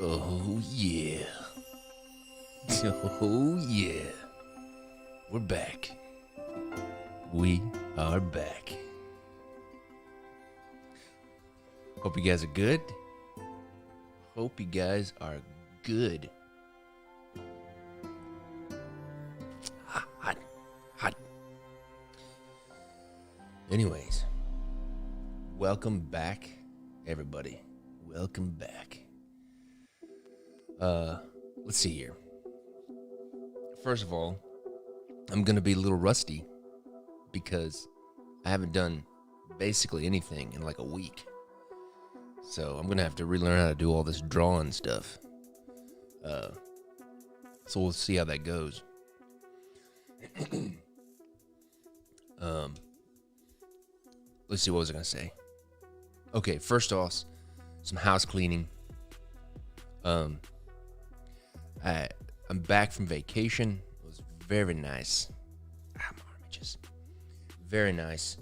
Oh yeah. Oh yeah. We're back. We are back. Hope you guys are good. Hope you guys are good. Hot. Anyways, welcome back, everybody. Welcome back. Let's see here. First of all, I'm gonna be a little rusty because I haven't done basically anything in like a week. So I'm gonna have to relearn how to do all this drawing stuff. So we'll see how that goes. Let's see, what was I gonna say? Okay, first off, some house cleaning. I'm back from vacation. It was very nice. My arm itches. Very nice.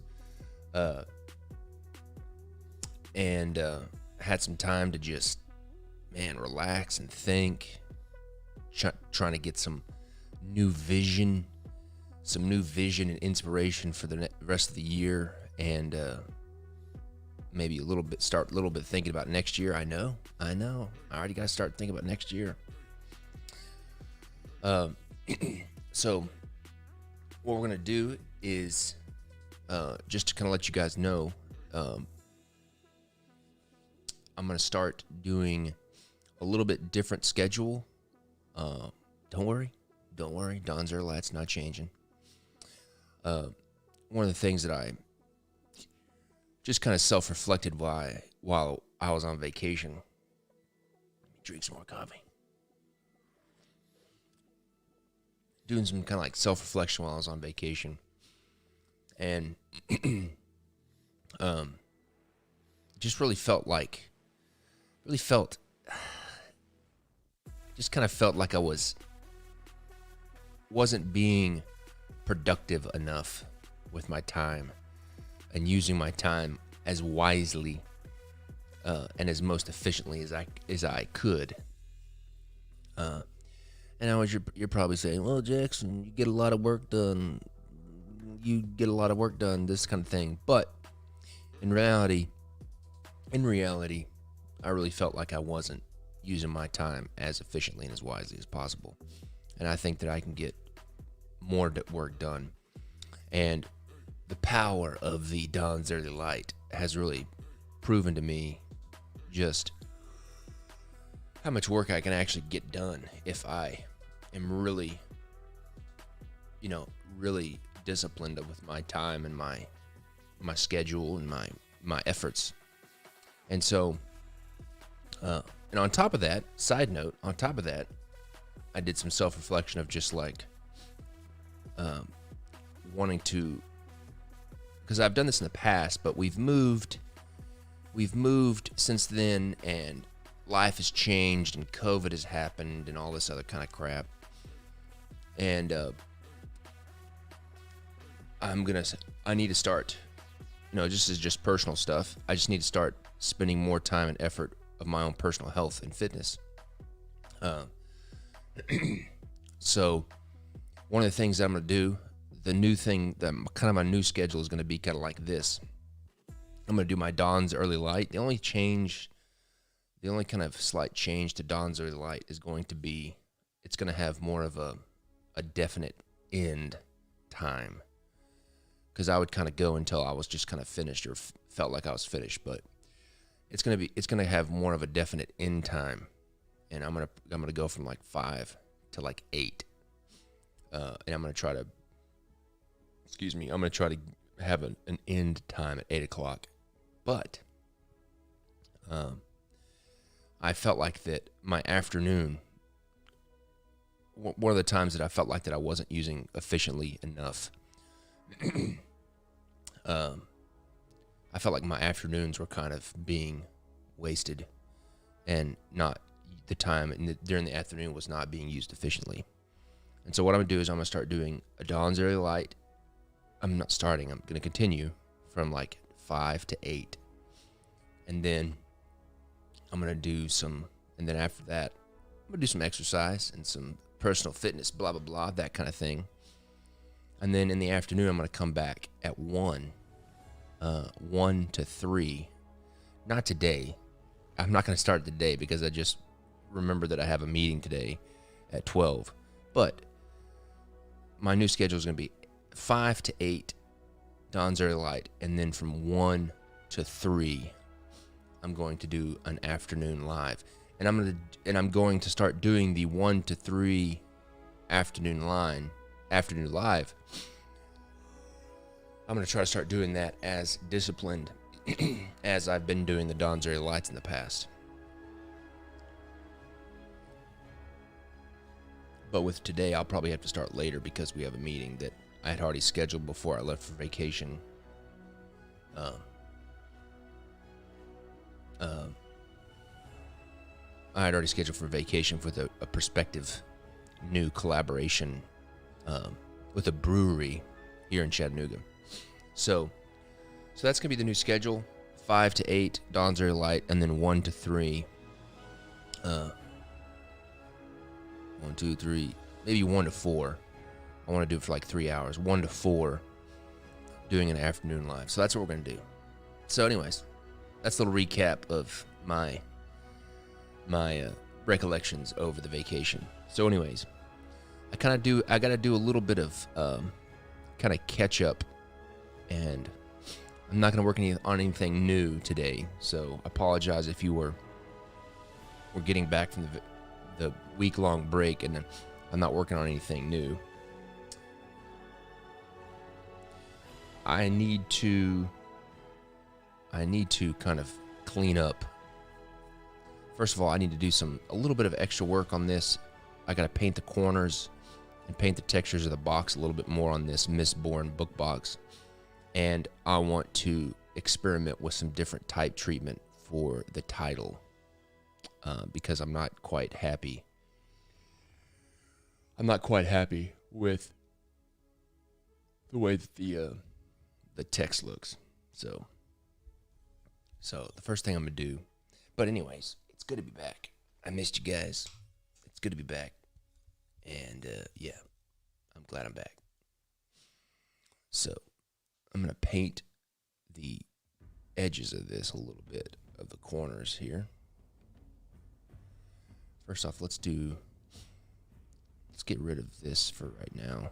And had some time to just, relax and think. Trying to get some new vision and inspiration for the rest of the year, and maybe start a little bit thinking about next year. I know. I already got to start thinking about next year. So what we're gonna do is just to kind of let you guys know, I'm gonna start doing a little bit different schedule. Don't worry, Don's Early Light's not changing. One of the things that I just kind of self-reflected while I was on vacation. Let me drink some more coffee. Doing some kind of like self-reflection while I was on vacation, and just kind of felt like I wasn't being productive enough with my time and using my time as wisely and as most efficiently as I could. And I was you're probably saying, well, Jackson, you get a lot of work done. This kind of thing. But in reality, I really felt like I wasn't using my time as efficiently and as wisely as possible. And I think that I can get more work done. And the power of the Don's Early Light has really proven to me just how much work I can actually get done if I am really disciplined with my time and my schedule and my efforts. And so, and on top of that, side note, I did some self-reflection of just like wanting to, because I've done this in the past, but we've moved since then, and life has changed, and COVID has happened, and all this other kind of crap. And I need to start, just personal stuff. I just need to start spending more time and effort of my own personal health and fitness. So one of the things that I'm going to do, the new thing, kind of my new schedule is going to be kind of like this. I'm going to do my Don's Early Light. The only kind of slight change to Don's Early Light is going to be, it's going to have more of a definite end time. Because I would kind of go until I was just kind of finished or felt like I was finished. But it's going to have more of a definite end time. And I'm going to go from like 5 to like 8. And I'm going to try to have an end time at 8 o'clock. But I felt like that my afternoon, one of the times that I felt like that I wasn't using efficiently enough, I felt like my afternoons were kind of being wasted, and not the time during the afternoon was not being used efficiently. And so what I'm going to do is I'm going to start doing a Don's Early Light. I'm not starting. I'm going to continue from like 5 to 8. And then I'm going to do some, And then after that, I'm going to do some exercise and some personal fitness, blah, blah, blah, that kind of thing. And then in the afternoon, I'm going to come back at 1 to 3. Not today. I'm not going to start today because I just remember that I have a meeting today at 12. But my new schedule is going to be 5 to 8, Dawn's Early Light. And then from 1 to 3, I'm going to do an afternoon live. And I'm going to start doing the 1 to 3 afternoon live. I'm going to try to start doing that as disciplined as I've been doing the Dawn's Early Lights in the past. But with today, I'll probably have to start later because we have a meeting that I had already scheduled before I left for vacation. I had already scheduled for vacation with a prospective new collaboration with a brewery here in Chattanooga. So that's going to be the new schedule. 5 to 8, Dawn's Early Light, and then 1 to 3. 1, 2, 3, maybe 1 to 4. I want to do it for like 3 hours. 1 to 4, doing an afternoon live. So that's what we're going to do. So anyways, that's a little recap of my recollections over the vacation. So anyways, I got to do a little bit of kind of catch up, and I'm not going to work on anything new today. So I apologize if you were getting back from the week-long break and I'm not working on anything new. I need to kind of clean up. First of all, I need to do a little bit of extra work on this. I got to paint the corners and paint the textures of the box a little bit more on this Mistborn book box. And I want to experiment with some different type treatment for the title because I'm not quite happy. I'm not quite happy with the way that the text looks. So the first thing I'm going to do, but anyways, it's good to be back. I missed you guys. It's good to be back. And yeah, I'm glad I'm back. So I'm going to paint the edges of this a little bit, of the corners here. First off, let's get rid of this for right now.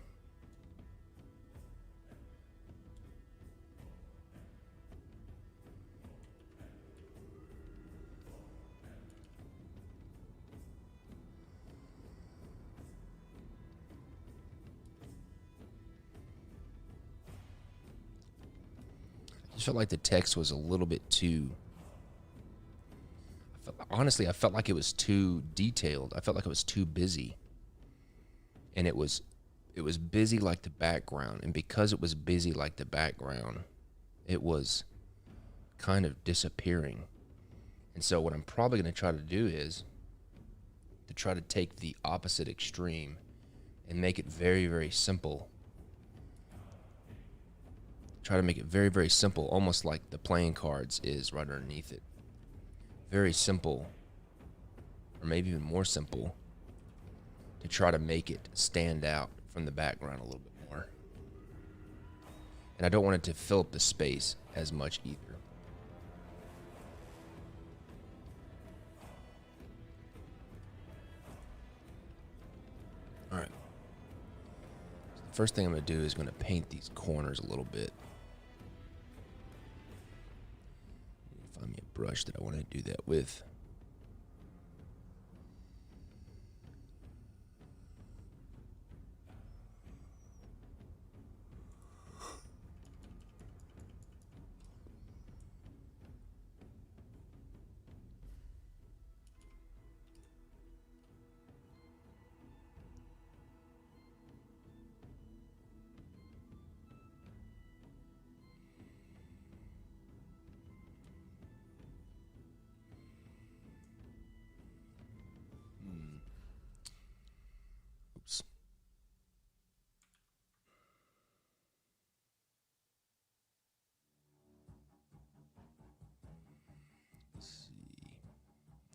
I just felt like the text was a little bit too... Honestly, I felt like it was too detailed. I felt like it was too busy. And it was busy like the background. And because it was busy like the background, it was kind of disappearing. And so what I'm probably going to try to do is to try to take the opposite extreme and make it very, very simple. Try to make it very, very simple, almost like the playing cards is right underneath it. Very simple, or maybe even more simple, to try to make it stand out from the background a little bit more. And I don't want it to fill up the space as much either. All right. So the first thing I'm going to do is going to paint these corners a little bit. Find me a brush that I want to do that with.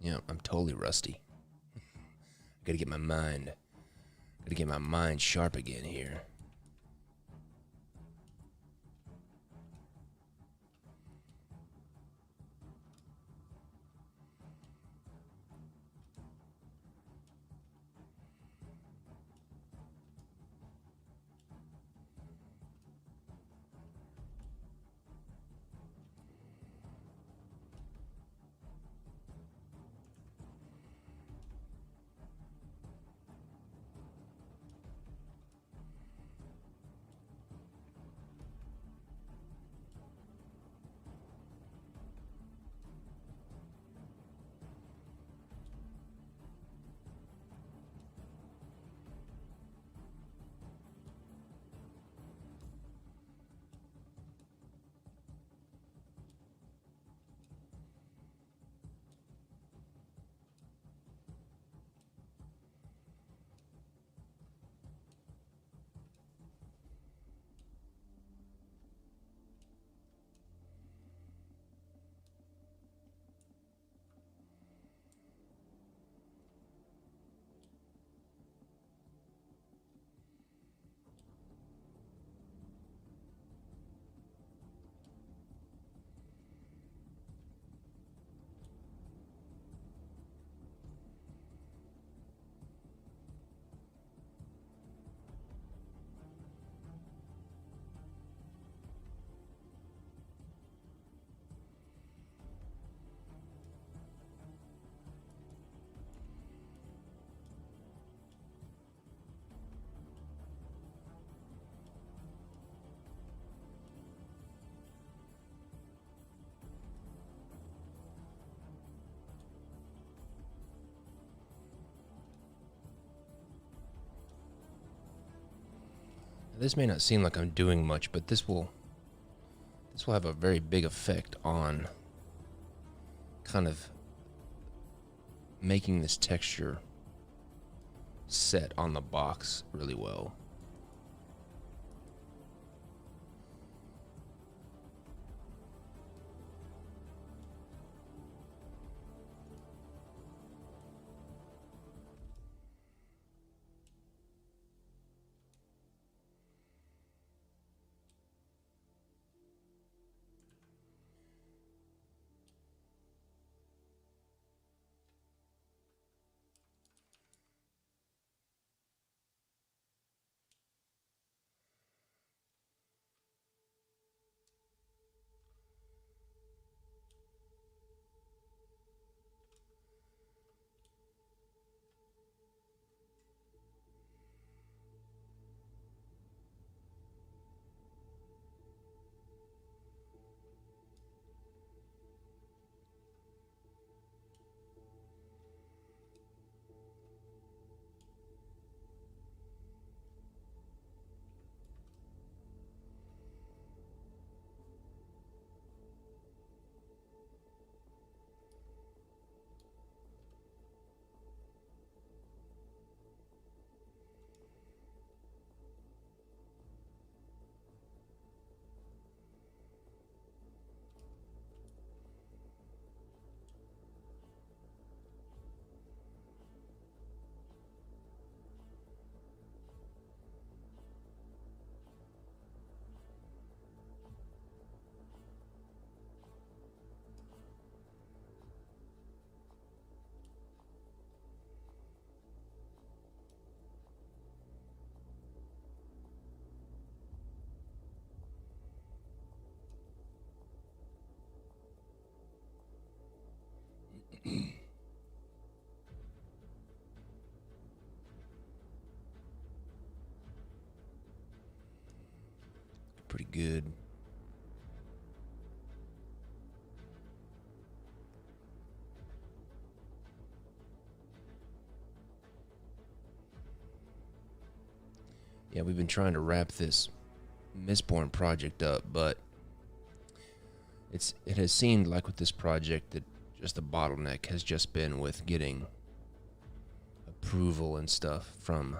I'm totally rusty. Gotta get my mind sharp again here. This may not seem like I'm doing much, but this will have a very big effect on kind of making this texture set on the box really well. Pretty good. Yeah, we've been trying to wrap this Mistborn project up, but it has seemed like with this project that just the bottleneck has just been with getting approval and stuff from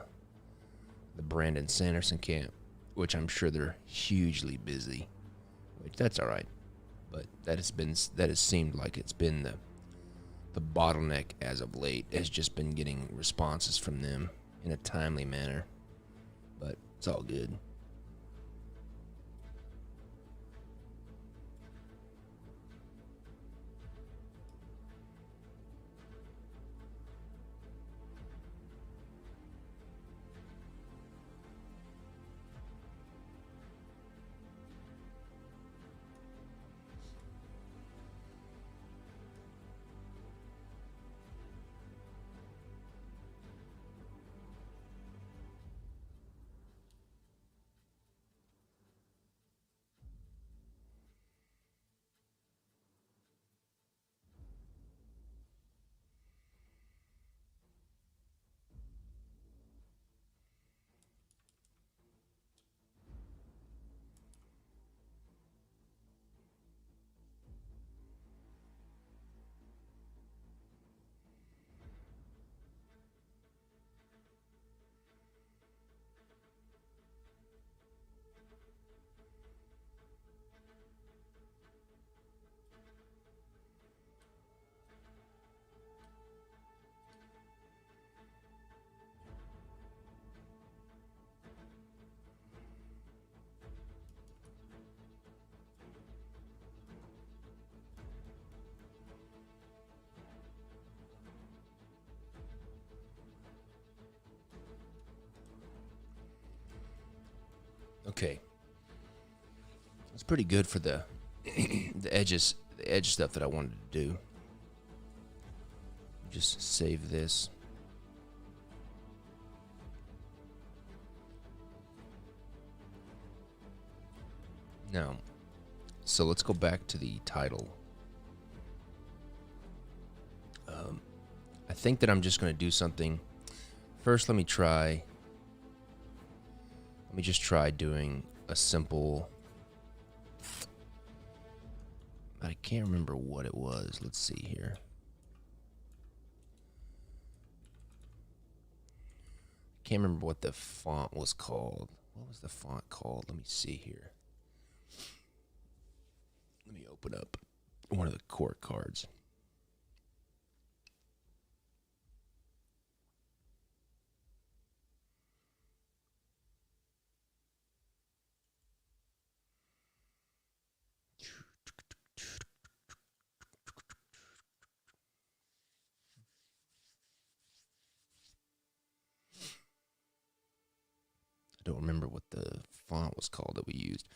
the Brandon Sanderson camp, which I'm sure they're hugely busy, which that's all right. But that has seemed like it's been the the bottleneck as of late has just been getting responses from them in a timely manner. But it's all good. Okay. It's pretty good for the the edge stuff that I wanted to do. Just save this. Now, so let's go back to the title. I think that I'm just going to do something. First, let me just try doing a simple. I can't remember what it was. Let's see here. Can't remember what the font was called. What was the font called? Let me see here. Let me open up one of the court cards. I don't remember what the font was called that we used.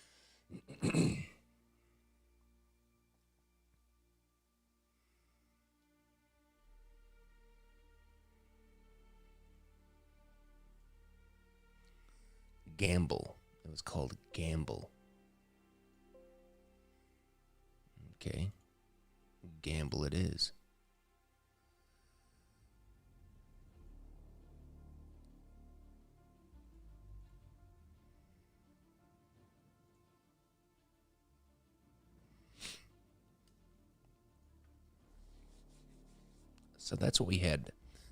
Gamble. It was called Gamble. Okay. Gamble it is. So that's what we had.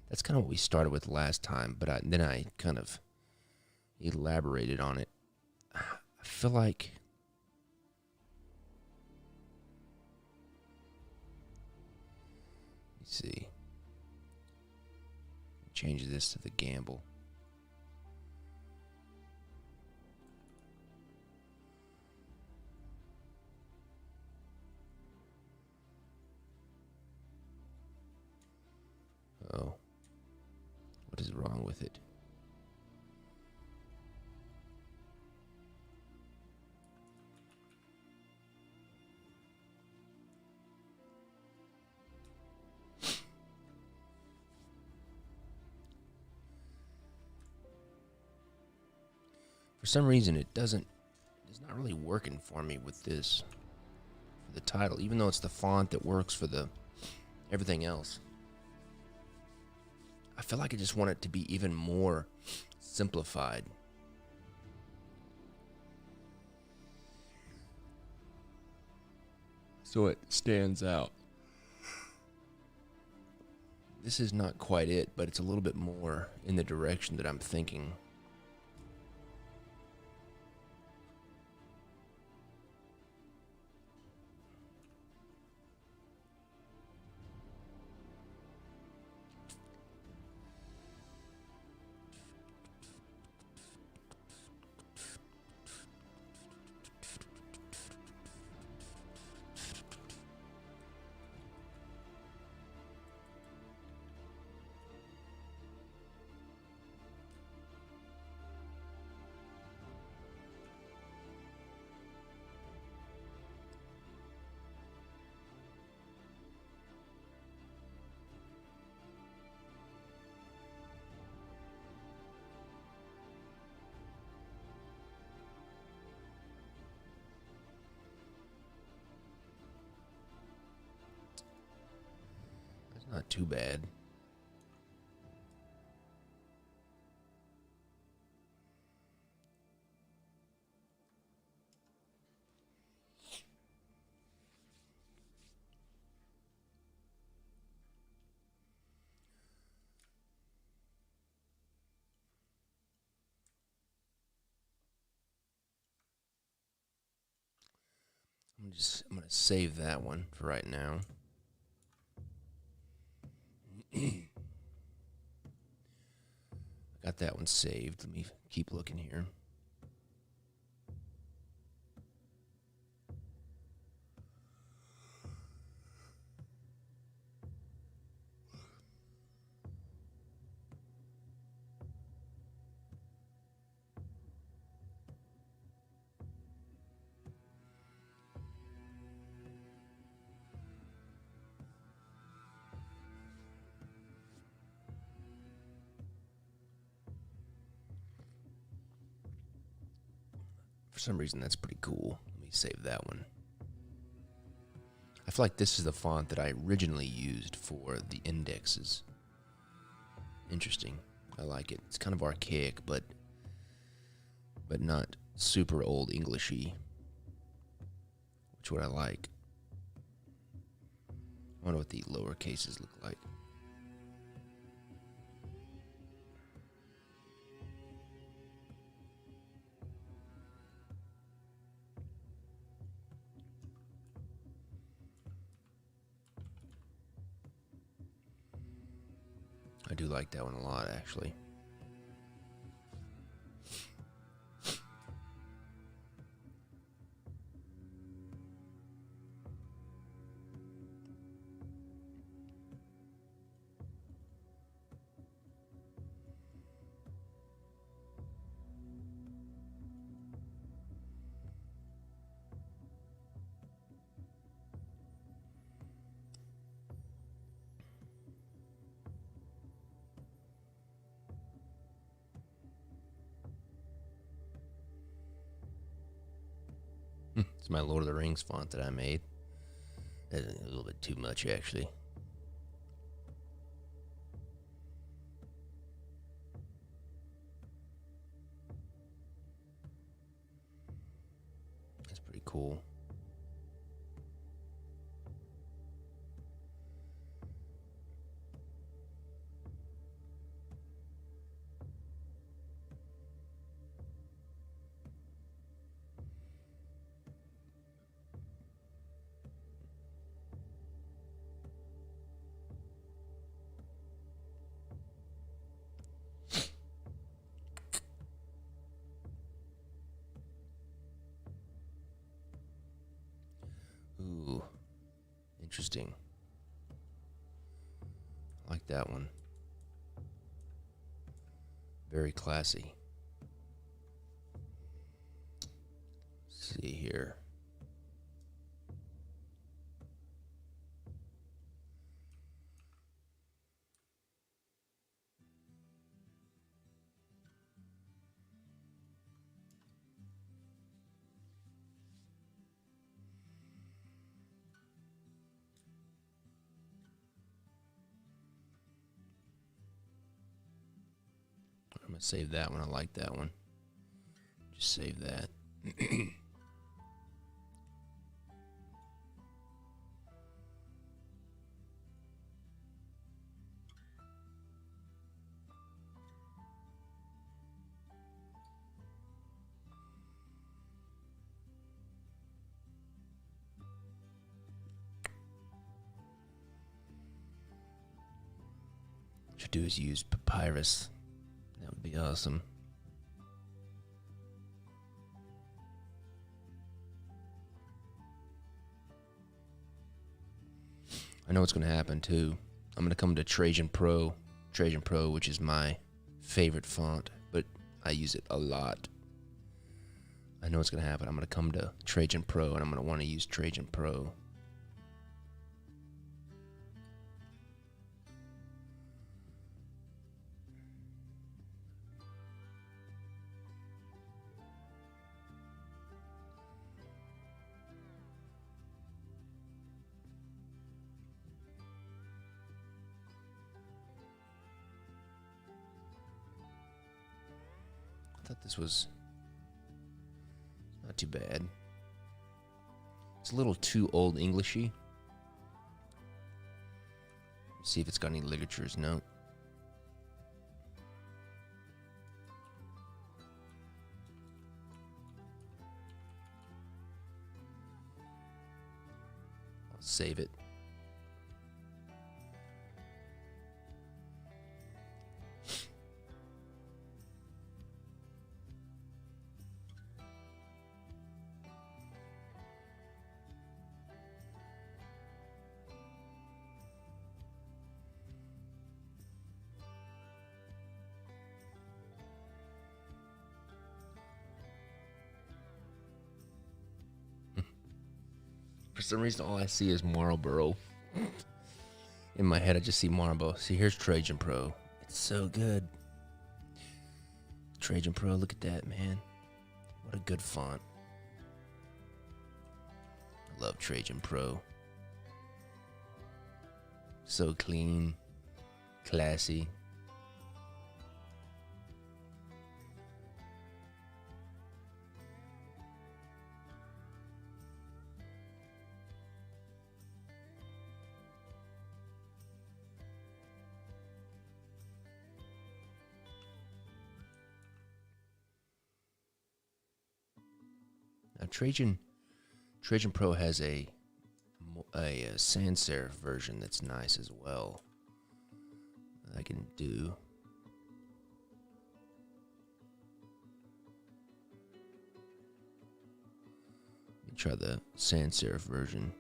That's kind of what we started with last time, but then I kind of elaborated on it. I feel like let's see. Change this to the gamble. Oh. What is wrong with it? For some reason, it's not really working for me with this, for the title, even though it's the font that works for the everything else. I feel like I just want it to be even more simplified. So it stands out. This is not quite it, but it's a little bit more in the direction that I'm thinking. not too bad. I'm gonna save that one for right now. Got that one saved. Let me keep looking here. For some reason, that's pretty cool. Let me save that one. I feel like this is the font that I originally used for the indexes. Interesting. I like it. It's kind of archaic, but not super old Englishy, which what I like. I wonder what the lower cases look like. I do like that one a lot, actually. It's my Lord of the Rings font that I made. That's a little bit too much, actually. That's pretty cool. Ooh, interesting. I like that one. Very classy. Let's see here. I'm gonna save that one. I like that one. Just save that. What you do is use papyrus. That would be awesome. I know what's going to happen too. I'm going to come to Trajan Pro, which is my favorite font, but I use it a lot. I know what's going to happen. I'm going to come to Trajan Pro, and I'm going to want to use Trajan Pro. thought this was not too bad. It's a little too old Englishy. See if it's got any ligatures. No. I'll save it. For some reason, all I see is Marlboro. In my head, I just see Marlboro. See, here's Trajan Pro. It's so good. Trajan Pro, look at that, man. What a good font. I love Trajan Pro. So clean, classy. Now Trajan Pro has a sans serif version that's nice as well. I can do. Let me try the sans serif version.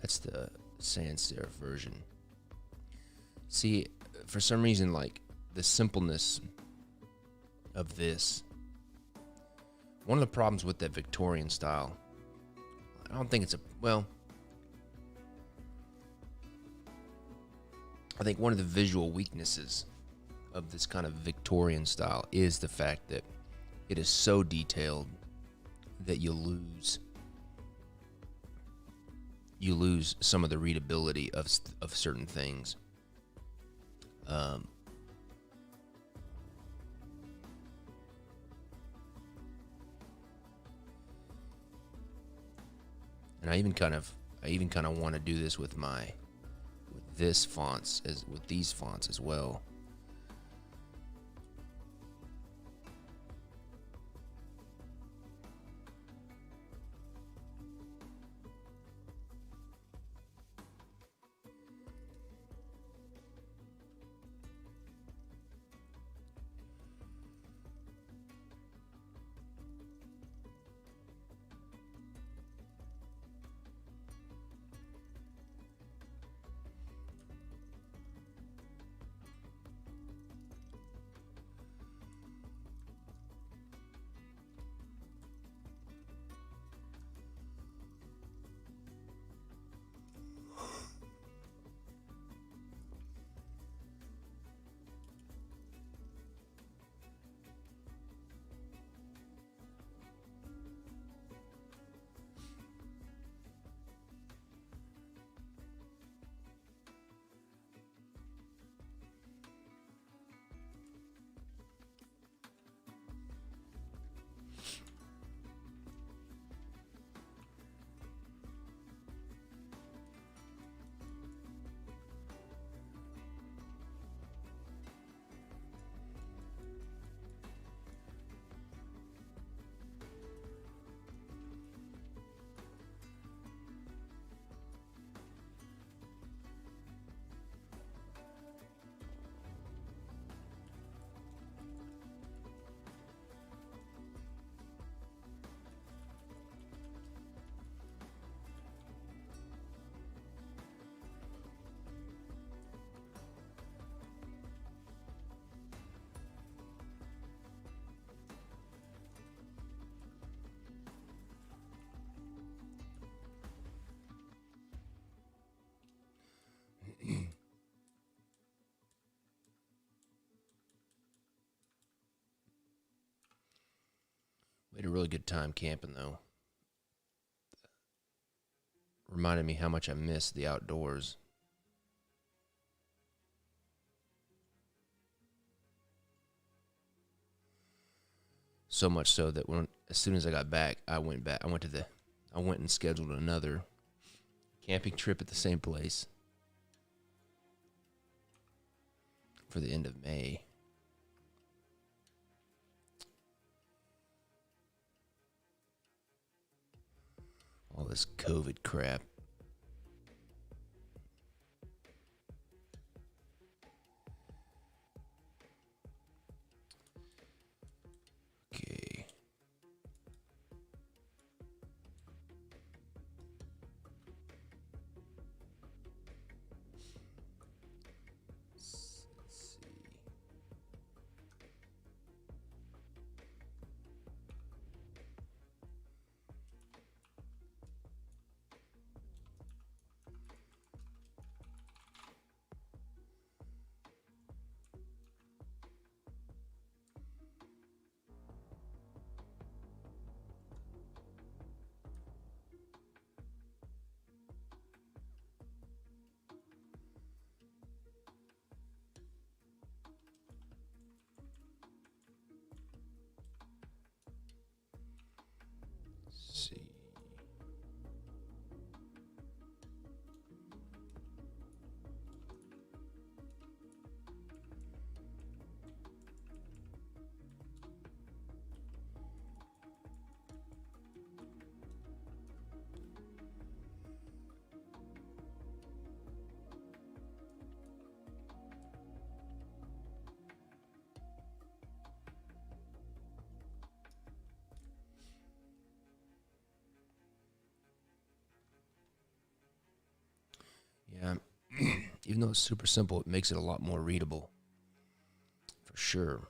That's the sans serif version. See, for some reason, like the simpleness of this. One of the problems with that Victorian style, I don't think it's I think one of the visual weaknesses of this kind of Victorian style is the fact that it is so detailed that you lose some of the readability of certain things. And I even kind of want to do this with these fonts as well. Made a really good time camping though. Reminded me how much I miss the outdoors. So much so that as soon as I got back, I went and scheduled another camping trip at the same place for the end of May. All this COVID crap. Okay. Let's see. See. Yeah. Even though it's super simple, it makes it a lot more readable. For sure.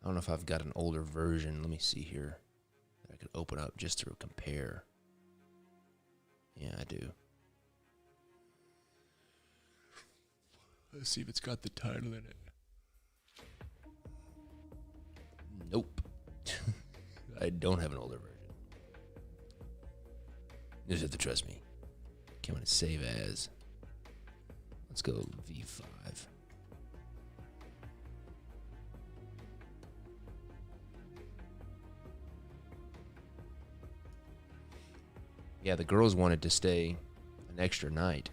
I don't know if I've got an older version. Let me see here that I could open up just to compare. Yeah, I do. Let's see if it's got the title in it. Nope. I don't have an older version. You just have to trust me. Okay, I'm going to save as. Let's go V5. Yeah, the girls wanted to stay an extra night.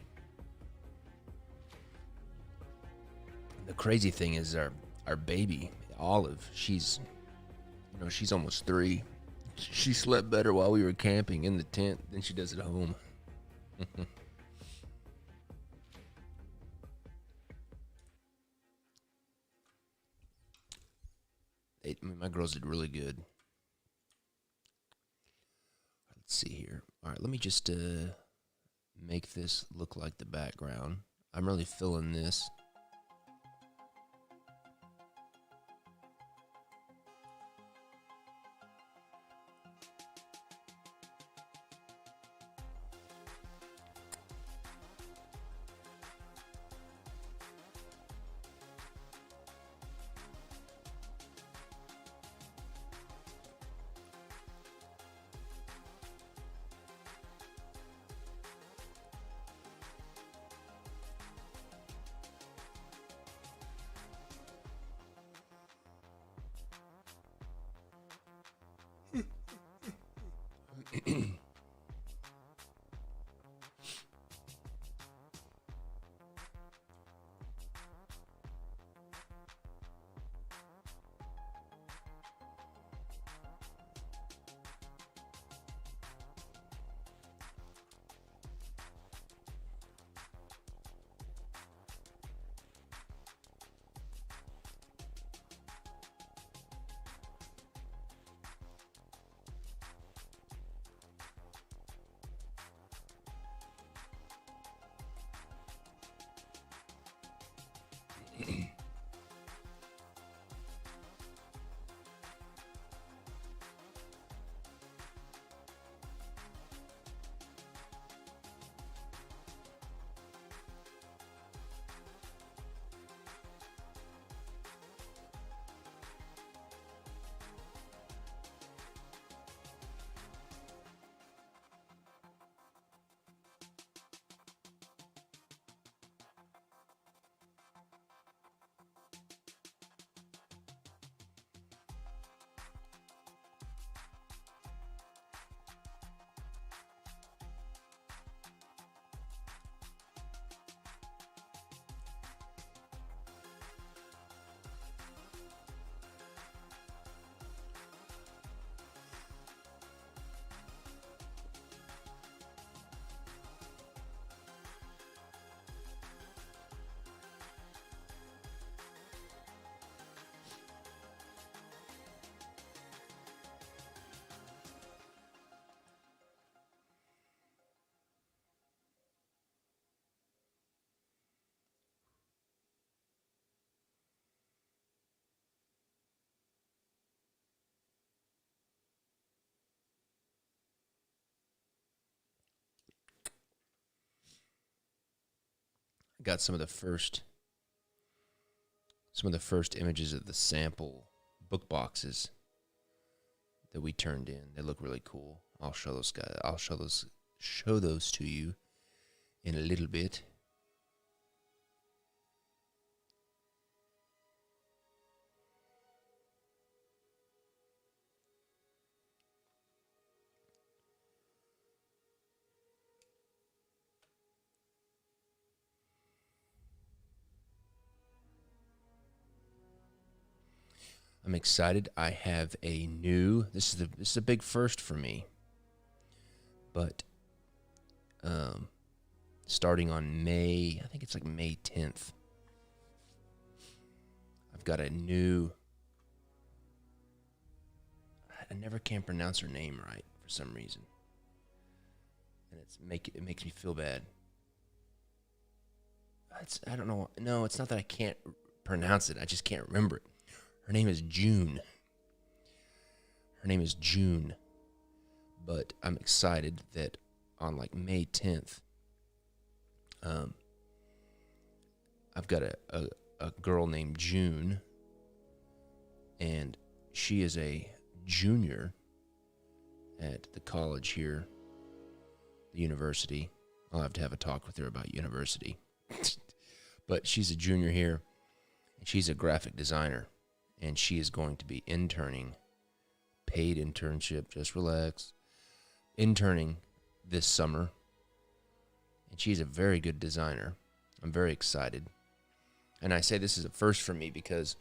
The crazy thing is our baby, Olive, she's almost 3. She slept better while we were camping in the tent than she does at home. My girls did really good. Let's see here. All right, let me just make this look like the background. I'm really feeling this. I got some of the first images of the sample book boxes that we turned in. They look really cool. I'll show those guys. I'll show those to you in a little bit. I'm excited. I have a new. This is a big first for me. But starting on May, I think it's like May 10th. I've got a new. I never can pronounce her name right for some reason, and it makes me feel bad. I don't know. No, it's not that I can't pronounce it. I just can't remember it. Her name is June. But I'm excited that on like May 10th, I've got a girl named June, and she is a junior at the college here, the university. I'll have to have a talk with her about university. But she's a junior here, and she's a graphic designer, and she is going to be interning, paid internship, just relax, interning this summer, and she's a very good designer. I'm very excited. And I say this is a first for me because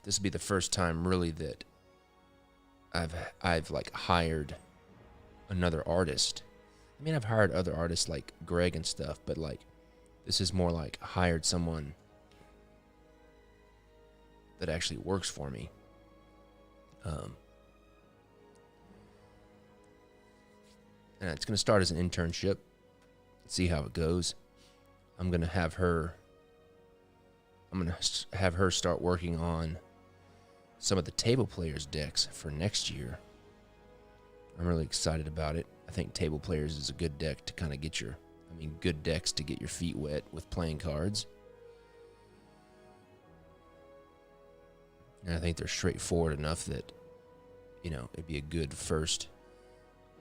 this will be the first time really that I've like hired another artist. I mean, I've hired other artists like Greg and stuff, but like this is more like hired someone that actually works for me. And it's going to start as an internship. See how it goes. I'm going to have her start working on some of the table players decks for next year. I'm really excited about it. I think table players is a good deck to kind of good decks to get your feet wet with playing cards. And I think they're straightforward enough that, it'd be a good first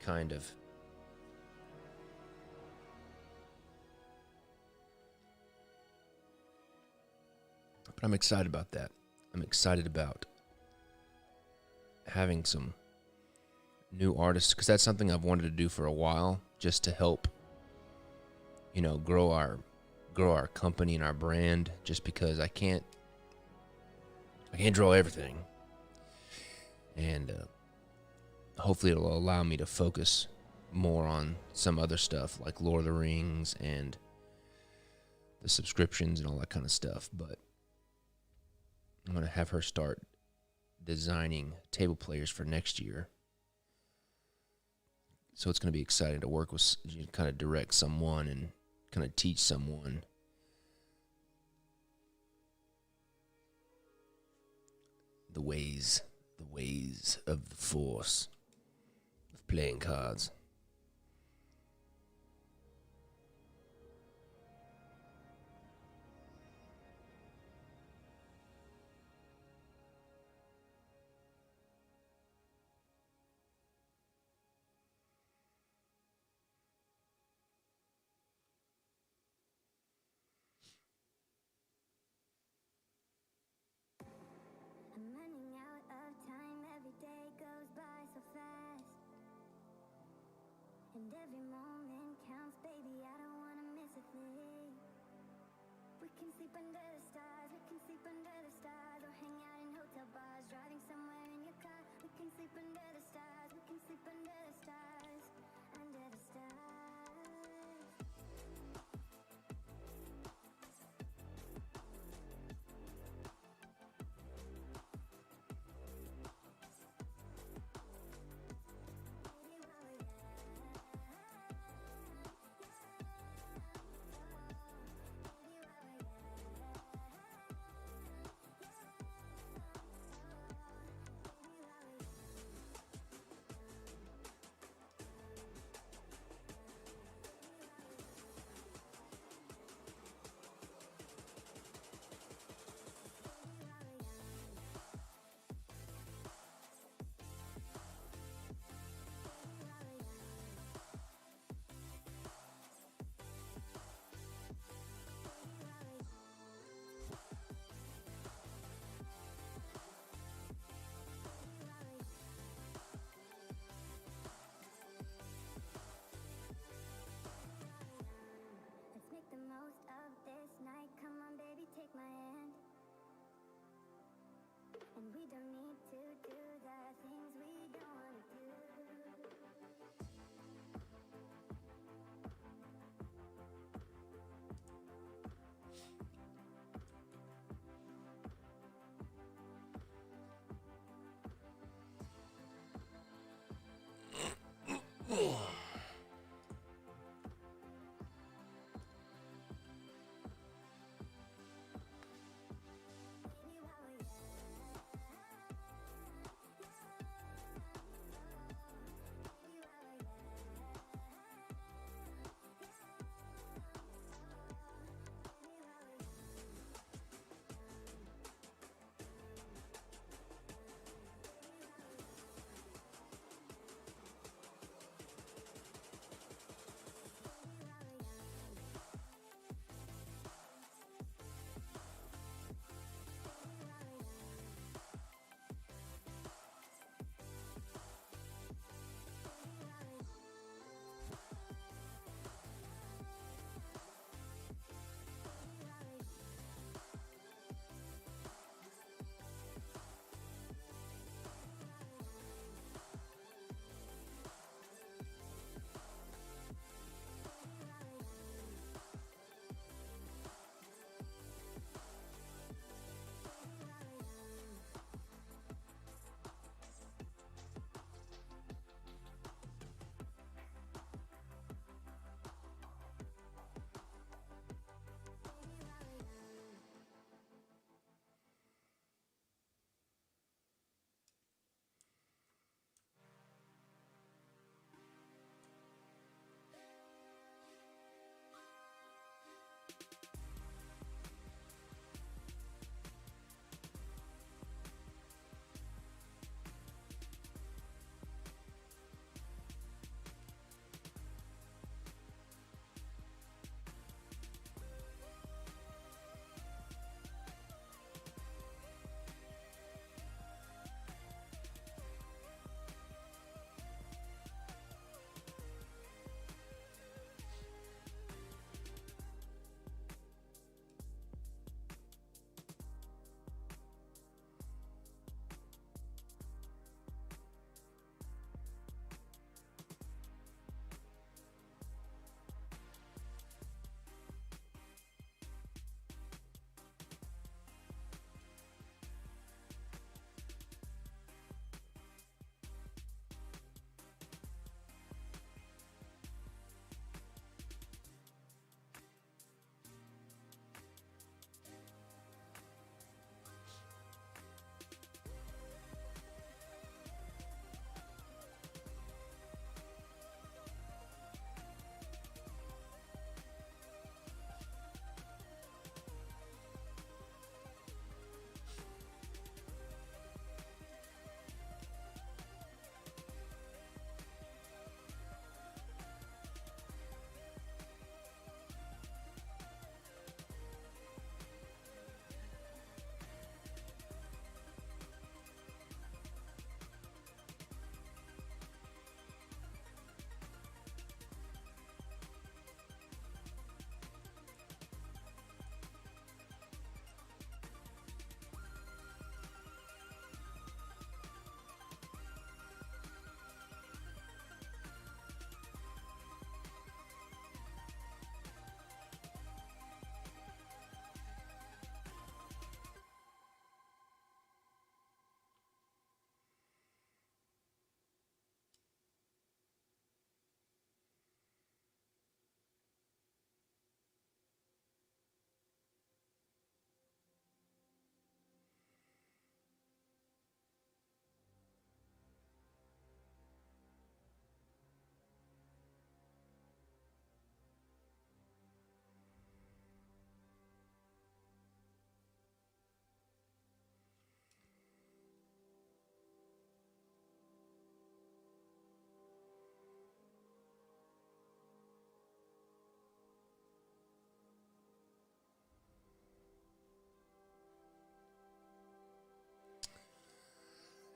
kind of but I'm excited about that. I'm excited about having some new artists because that's something I've wanted to do for a while, just to help, grow our company and our brand. Just because I can't draw everything, and hopefully it'll allow me to focus more on some other stuff like Lord of the Rings and the subscriptions and all that kind of stuff. But I'm going to have her start designing table players for next year. So it's going to be exciting to work with, kind of direct someone and kind of teach someone the ways of the Force of playing cards. I'm running out of time, every day goes by so fast. And every moment counts, baby, I don't wanna miss a thing. We can sleep under the stars, we can sleep under the stars, or hang out in hotel bars, driving somewhere in your car. We can sleep under the stars, we can sleep under the stars, under the stars.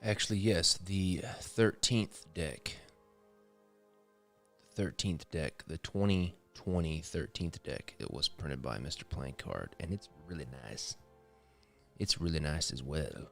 Actually, yes, the 13th deck. 13th deck, the 2020 13th deck. It was printed by Mr. Playing Card, and it's really nice. It's really nice as well.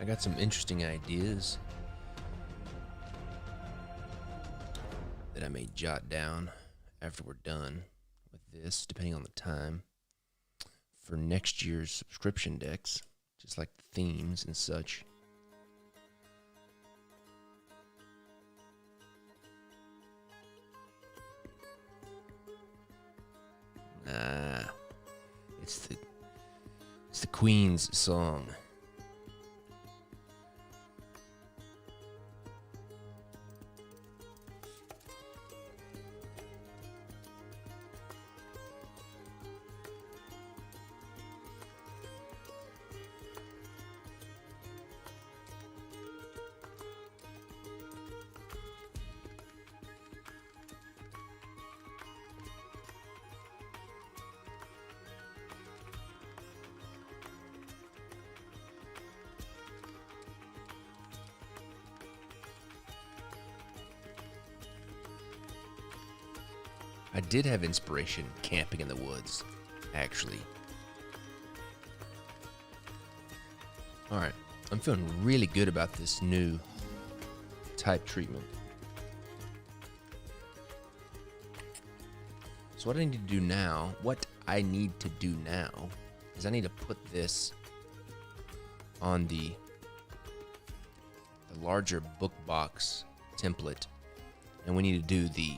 I got some interesting ideas that I may jot down after we're done with this, depending on the time, for next year's subscription decks, just like the themes and such. It's the Queen's song. I did have inspiration camping in the woods, actually. Alright, I'm feeling really good about this new type treatment. So what I need to do now is I need to put this on the larger book box template, and we need to do the,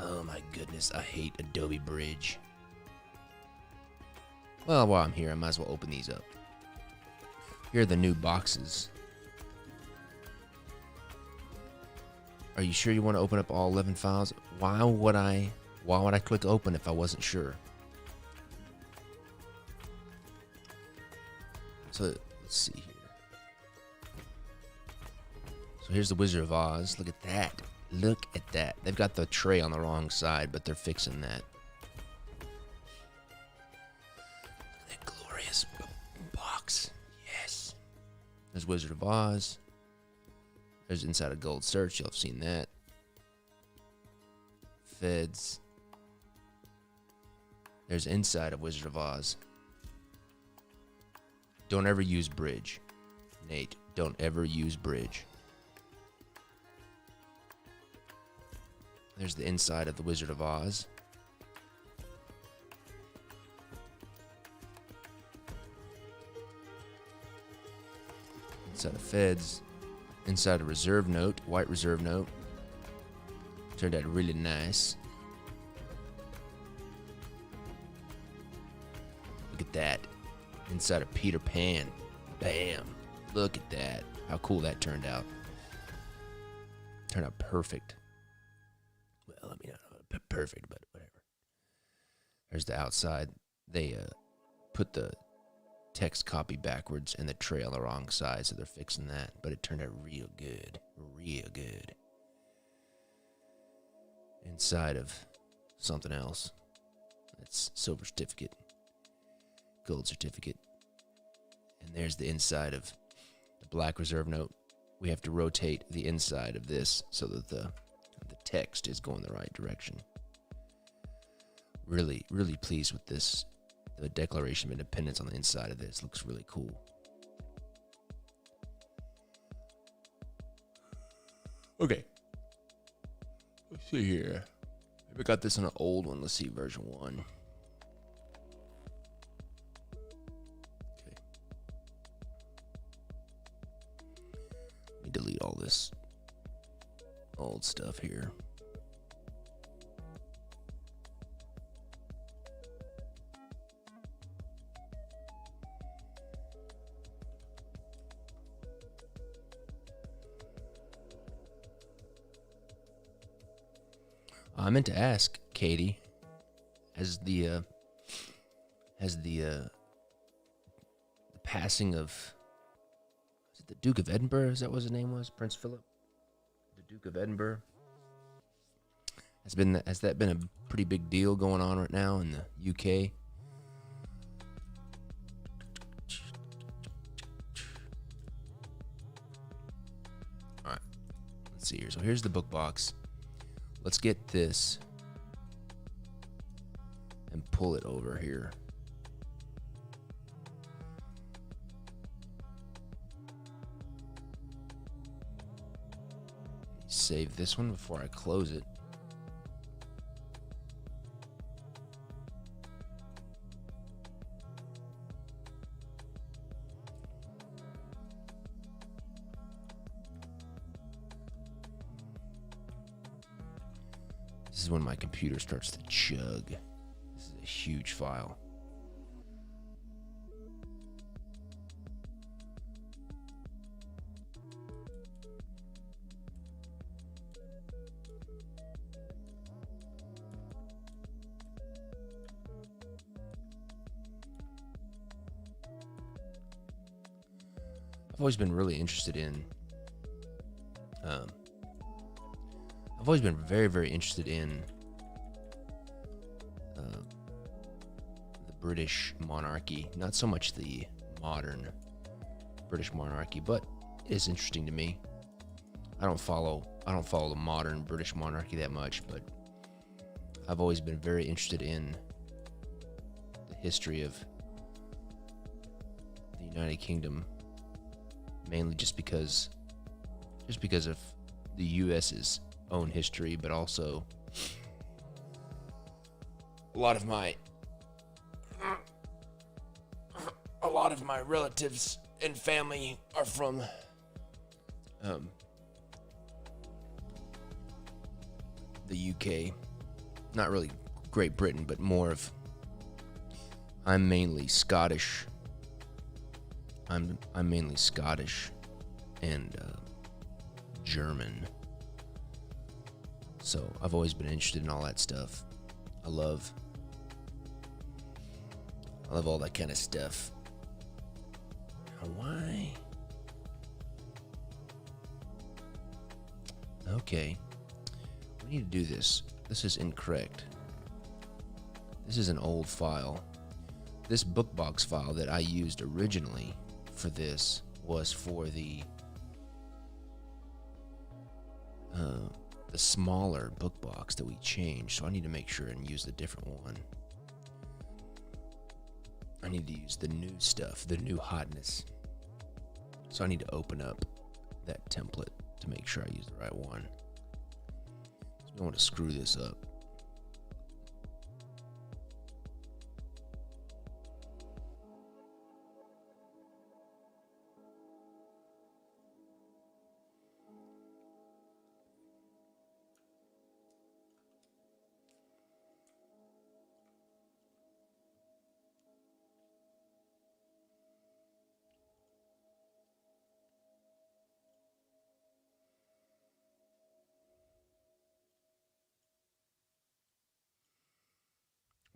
oh my goodness, I hate Adobe Bridge. Well, while I'm here, I might as well open these up. Here are the new boxes. Are you sure you want to open up all 11 files? Why would I click open if I wasn't sure? So let's see here. So here's the Wizard of Oz. Look at that. Look at that. They've got the tray on the wrong side, but they're fixing that. That glorious box. Yes. There's Wizard of Oz. There's Inside of Gold Search. You'll have seen that. Feds. There's Inside of Wizard of Oz. Don't ever use Bridge. Nate, don't ever use Bridge. There's the inside of the Wizard of Oz. Inside of Feds. Inside a reserve note, white reserve note. Turned out really nice. Look at that. Inside of Peter Pan. Bam. Look at that. How cool that turned out. Turned out perfect. Well, I mean, not perfect, but whatever. There's the outside. They put the text copy backwards and the tray on the wrong side, so they're fixing that. But it turned out real good. Real good. Inside of something else. That's silver certificate. Gold certificate. And there's the inside of the black reserve note. We have to rotate the inside of this so that the text is going the right direction. Really, really pleased with this. The Declaration of Independence on the inside of this looks really cool. Okay. Let's see here. Maybe I got this on an old one. Let's see, version 1. Okay. Let me delete all this old stuff here. I meant to ask Katie, has the passing of, is it the Duke of Edinburgh? Is that what his name was? Prince Philip, the Duke of Edinburgh. Has that been a pretty big deal going on right now in the UK? All right, let's see here. So here's the book box. Let's get this and pull it over here. save this one before I close it. This is when my computer starts to chug. This is a huge file. I've always been really interested in I've always been very, very interested in the British monarchy. Not so much the modern British monarchy, but it is interesting to me. I don't follow the modern British monarchy that much, but I've always been very interested in the history of the United Kingdom, mainly just because of the US's own history, but also a lot of my relatives and family are from the UK. Not really Great Britain, but more of, I'm mainly Scottish. I'm mainly Scottish and German. So I've always been interested in all that stuff. I love all that kind of stuff. Why? Okay. We need to do this. This is incorrect. This is an old file. This bookbox file that I used originally for this was for the smaller bookbox that we changed. So I need to make sure and use the different one. I need to use the new stuff, the new hotness. So I need to open up that template to make sure I use the right one. So I don't want to screw this up.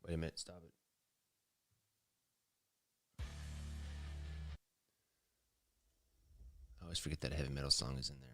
Wait a minute, stop it. I always forget that heavy metal song is in there.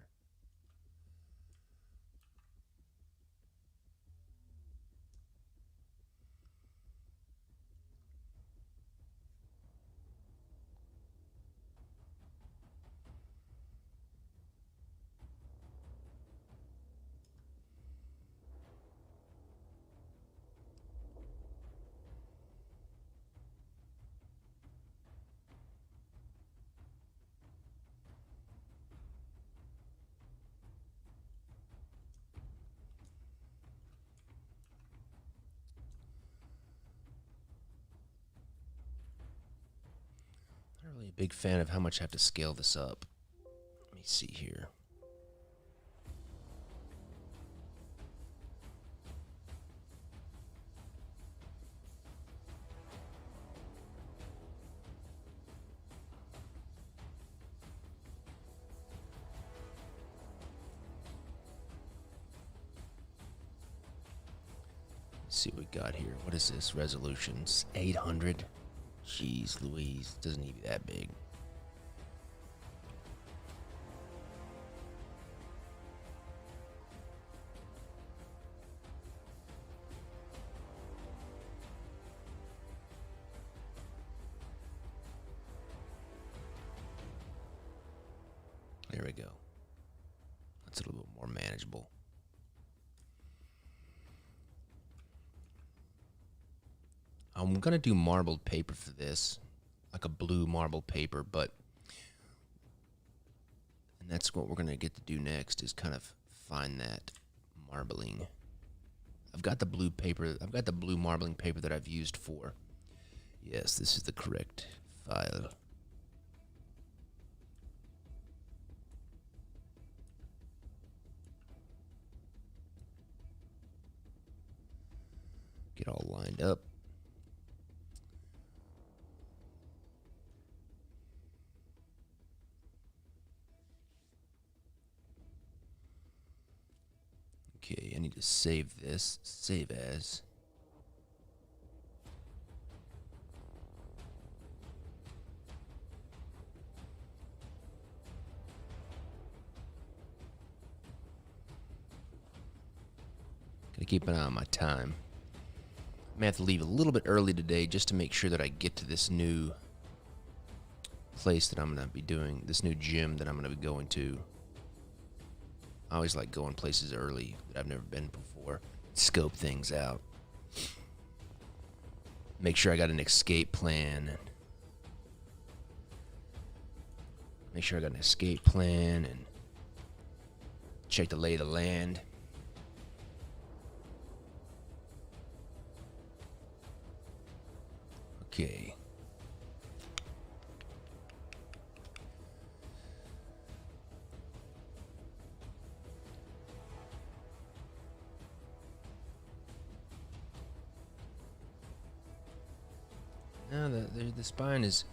I'm not really a big fan of how much I have to scale this up. Let me see here. Let's see what we got here. What is this? Resolutions 800. Jeez Louise, doesn't need to be that big. There we go. That's a little bit more manageable. I'm going to do marbled paper for this, like a blue marbled paper, and that's what we're going to get to do next, is kind of find that marbling. I've got the blue paper. I've got the blue marbling paper that I've used for. Yes, this is the correct file. Get all lined up. Okay, I need to save this. Save as. Gotta keep an eye on my time. I may have to leave a little bit early today just to make sure that I get to this new place that I'm gonna be doing, this new gym that I'm gonna be going to. I always like going places early that I've never been before. Scope things out. Make sure I got an escape plan. Make sure I got an escape plan and check the lay of the land. Okay. No, the spine is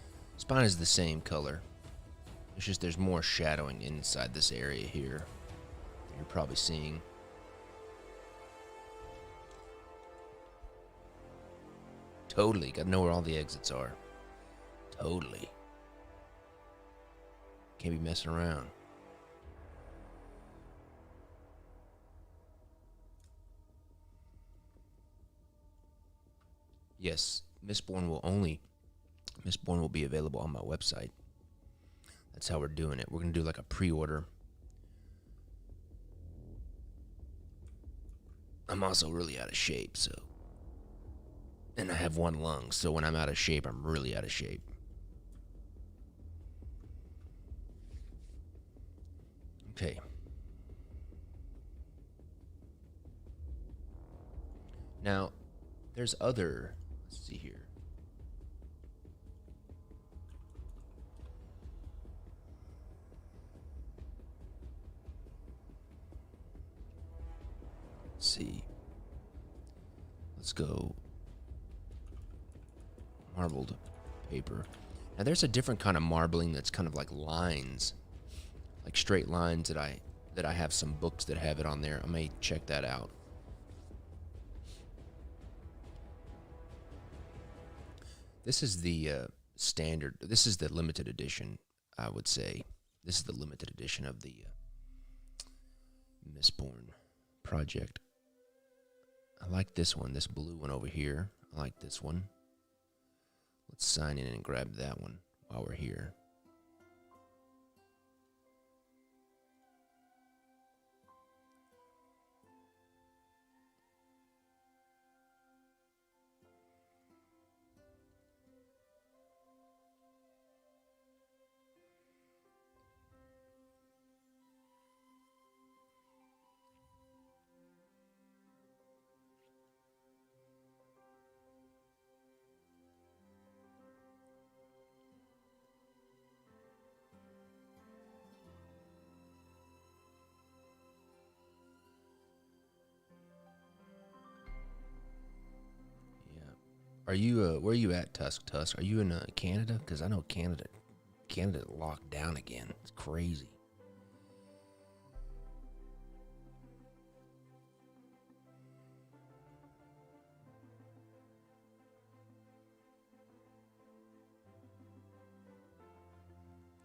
the same color. It's just there's more shadowing inside this area here. You're probably seeing. Totally. Gotta know where all the exits are. Totally. Can't be messing around. Yes, Mistborn will be available on my website. That's how we're doing it. We're gonna do like a pre-order. I'm also really out of shape, so. And I have one lung, so when I'm out of shape, I'm really out of shape. Okay. Now, there's other, let's see here. Let's see. Let's go marbled paper. Now there's a different kind of marbling that's kind of like lines, like straight lines that I have some books that have it on there. I may check that out. This is the standard. This is the limited edition, I would say. This is the limited edition of the Mistborn project. I like this one, this blue one over here. I like this one. Let's sign in and grab that one while we're here. Are you where are you at, Tusk? Are you in Canada? Because I know Canada locked down again. It's crazy.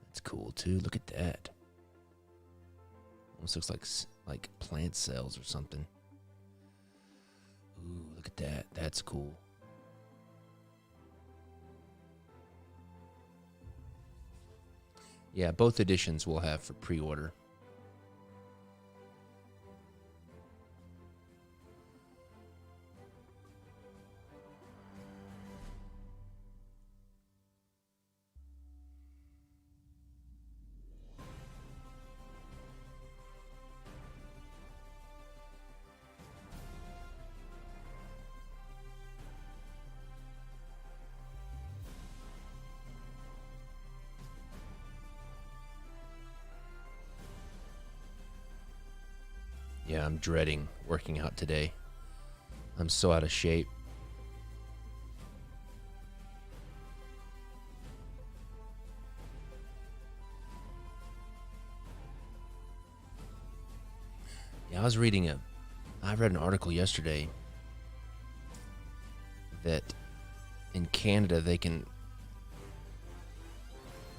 That's cool too. Look at that. Almost looks like plant cells or something. Ooh, look at that. That's cool. Yeah, both editions we'll have for pre-order. Yeah, I'm dreading working out today. I'm so out of shape. Yeah, I read an article yesterday that in Canada they can,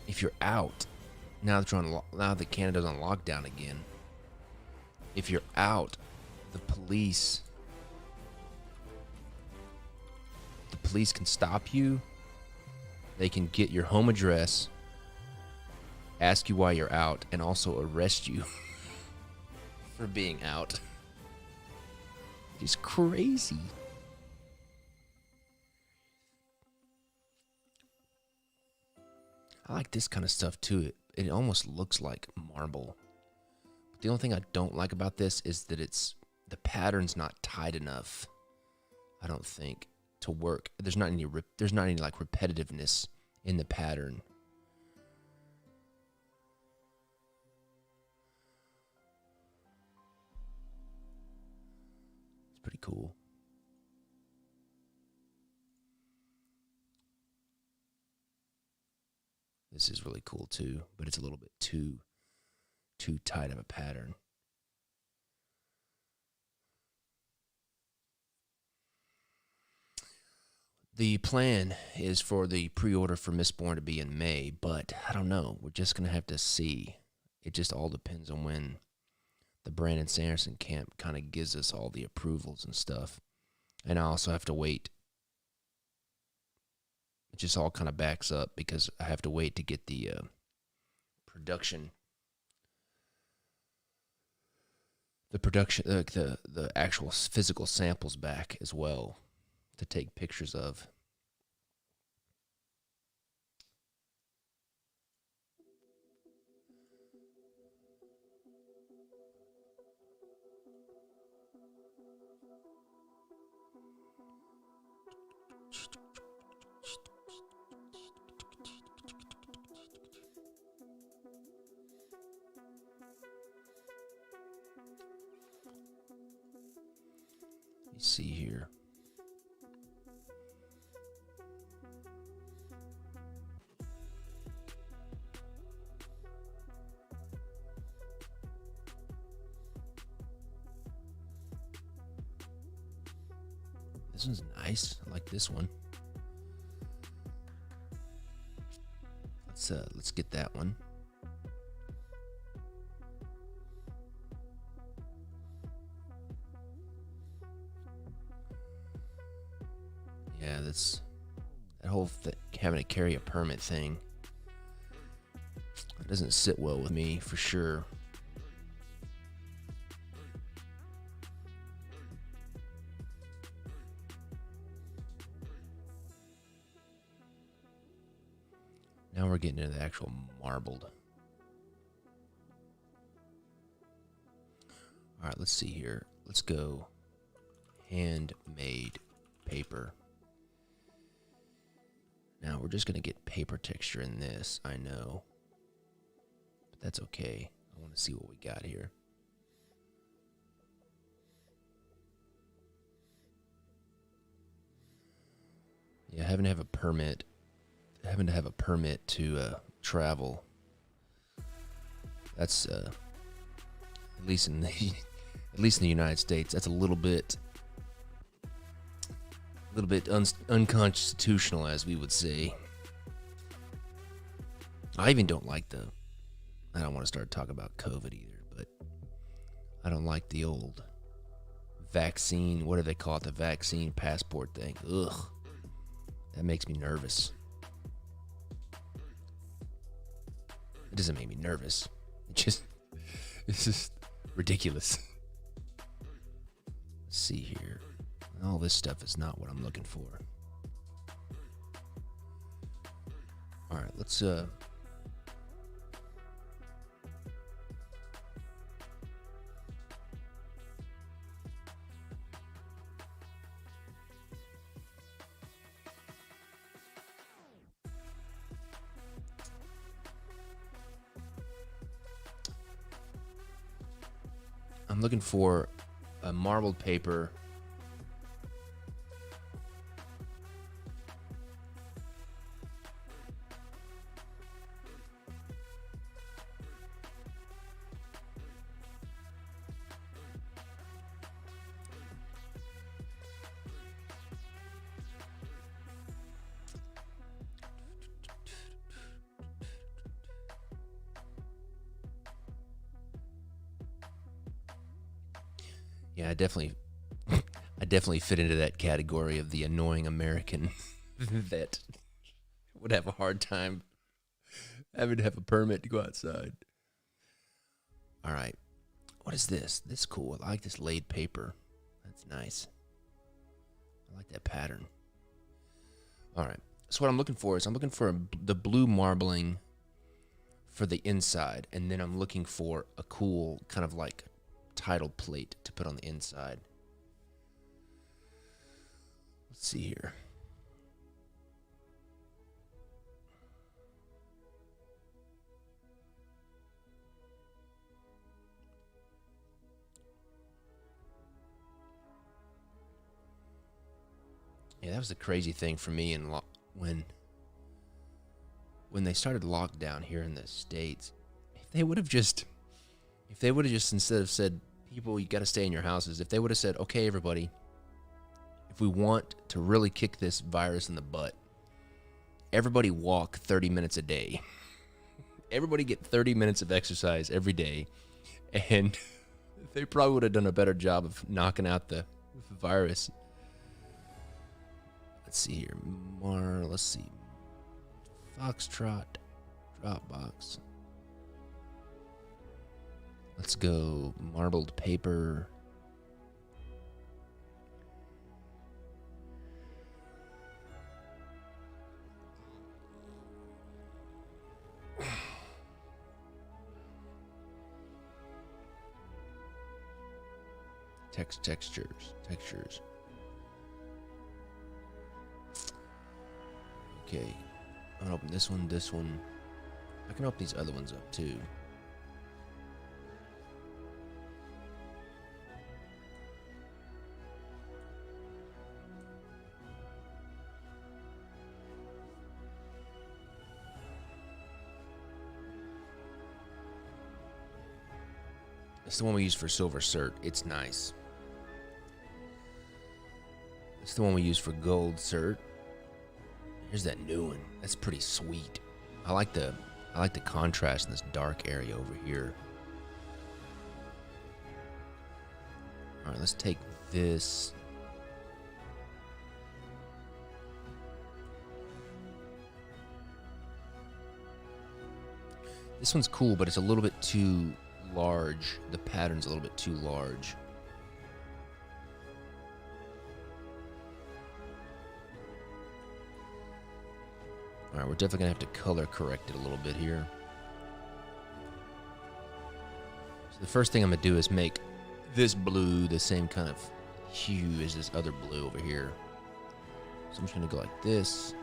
if you're out, now that Canada's on lockdown again, if you're out, the police can stop you. They can get your home address, ask you why you're out, and also arrest you for being out. It's crazy. I like this kind of stuff too. It almost looks like marble. The only thing I don't like about this is that the pattern's not tight enough. I don't think to work. There's not any like repetitiveness in the pattern. It's pretty cool. This is really cool too, but it's a little bit too tight of a pattern. The plan is for the pre-order for Mistborn to be in May, but I don't know. We're just going to have to see. It just all depends on when the Brandon Sanderson camp kind of gives us all the approvals and stuff. And I also have to wait. It just all kind of backs up because I have to wait to get the production. The actual physical samples back as well to take pictures of. Let me see here. This one's nice. I like this one. Let's get that one. Yeah, that whole having to carry a permit thing. It doesn't sit well with me for sure. Now we're getting into the actual marbled. All right, let's see here. Let's go handmade paper. Now we're just going to get paper texture in this, I know. But that's okay. I want to see what we got here. Yeah, having to have a permit to travel. That's at least in the United States, that's a little bit unconstitutional, as we would say. I even don't like I don't want to start talking about COVID either, but I don't like the old vaccine, what do they call it, the vaccine passport thing. Ugh, that makes me nervous. It doesn't make me nervous. It's just ridiculous. Let's see here. All this stuff is not what I'm looking for. All right, let's I'm I'm looking for a marbled paper. Yeah, I definitely fit into that category of the annoying American that would have a hard time having to have a permit to go outside. All right. What is this? This is cool. I like this laid paper. That's nice. I like that pattern. All right. So what I'm looking for is the blue marbling for the inside, and then I'm looking for a cool kind of like title plate to put on the inside. Let's see here. Yeah, that was the crazy thing for me when they started lockdown here in the States. If they would have just instead of said, people, you got to stay in your houses, if they would have said, okay, everybody, if we want to really kick this virus in the butt, everybody walk 30 minutes a day. Everybody get 30 minutes of exercise every day. And they probably would have done a better job of knocking out the virus. Let's see here. Let's see. Foxtrot. Dropbox. Let's go. Marbled paper. Textures. Okay. I'm gonna open this one. I can open these other ones up too. It's the one we use for Silver Cert. It's nice. It's the one we use for Gold Cert. Here's that new one. That's pretty sweet. I like the contrast in this dark area over here. All right, let's take this. This one's cool, but it's a little bit too large. The pattern's a little bit too large. All right, we're definitely gonna have to color correct it a little bit here. So the first thing I'm gonna do is make this blue the same kind of hue as this other blue over here. So I'm just gonna go like this.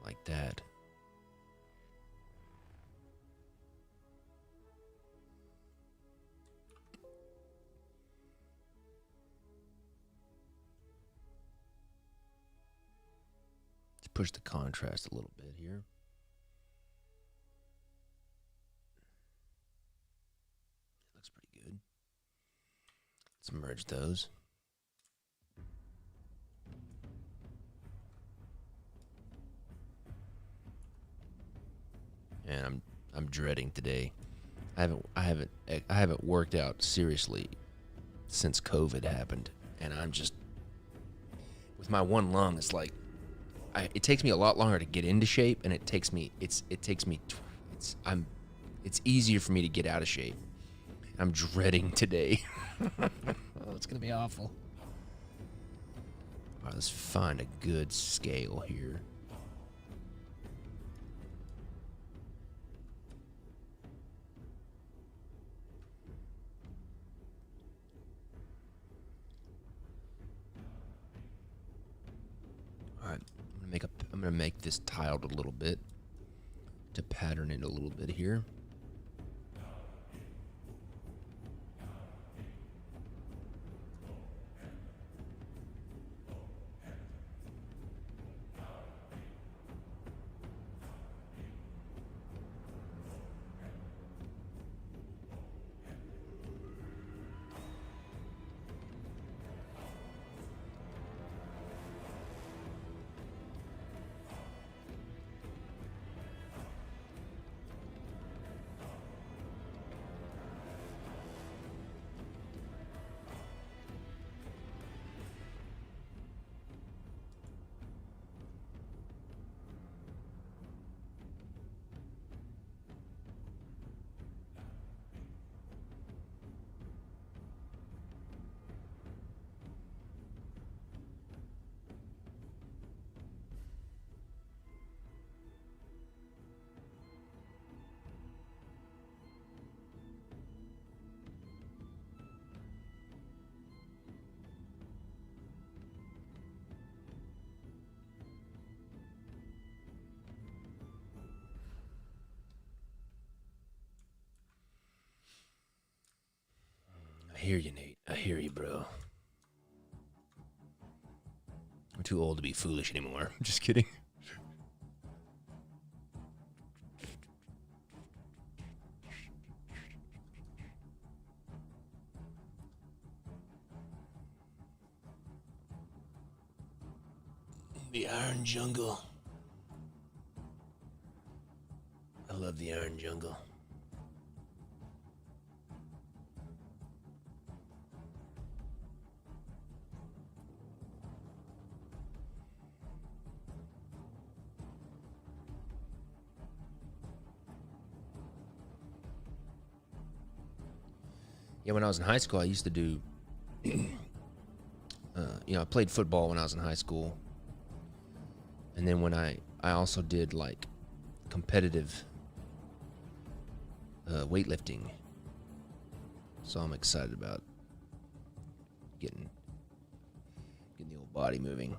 Like that. Let's push the contrast a little bit here. Looks pretty good. Let's merge those. And I'm dreading today. I haven't worked out seriously since COVID happened, and I'm just, with my one lung, it's like it takes me a lot longer to get into shape, and it's easier for me to get out of shape. I'm dreading today. Oh, it's gonna be awful. All right, let's find a good scale here. I'm going to make this tiled a little bit to pattern it a little bit here. I hear you, Nate. I hear you, bro. I'm too old to be foolish anymore. Just kidding. The Iron Jungle. I love the Iron Jungle. Yeah, when I was in high school, I used to do, I played football when I was in high school. And then when I also did like competitive weightlifting. So I'm excited about getting the old body moving.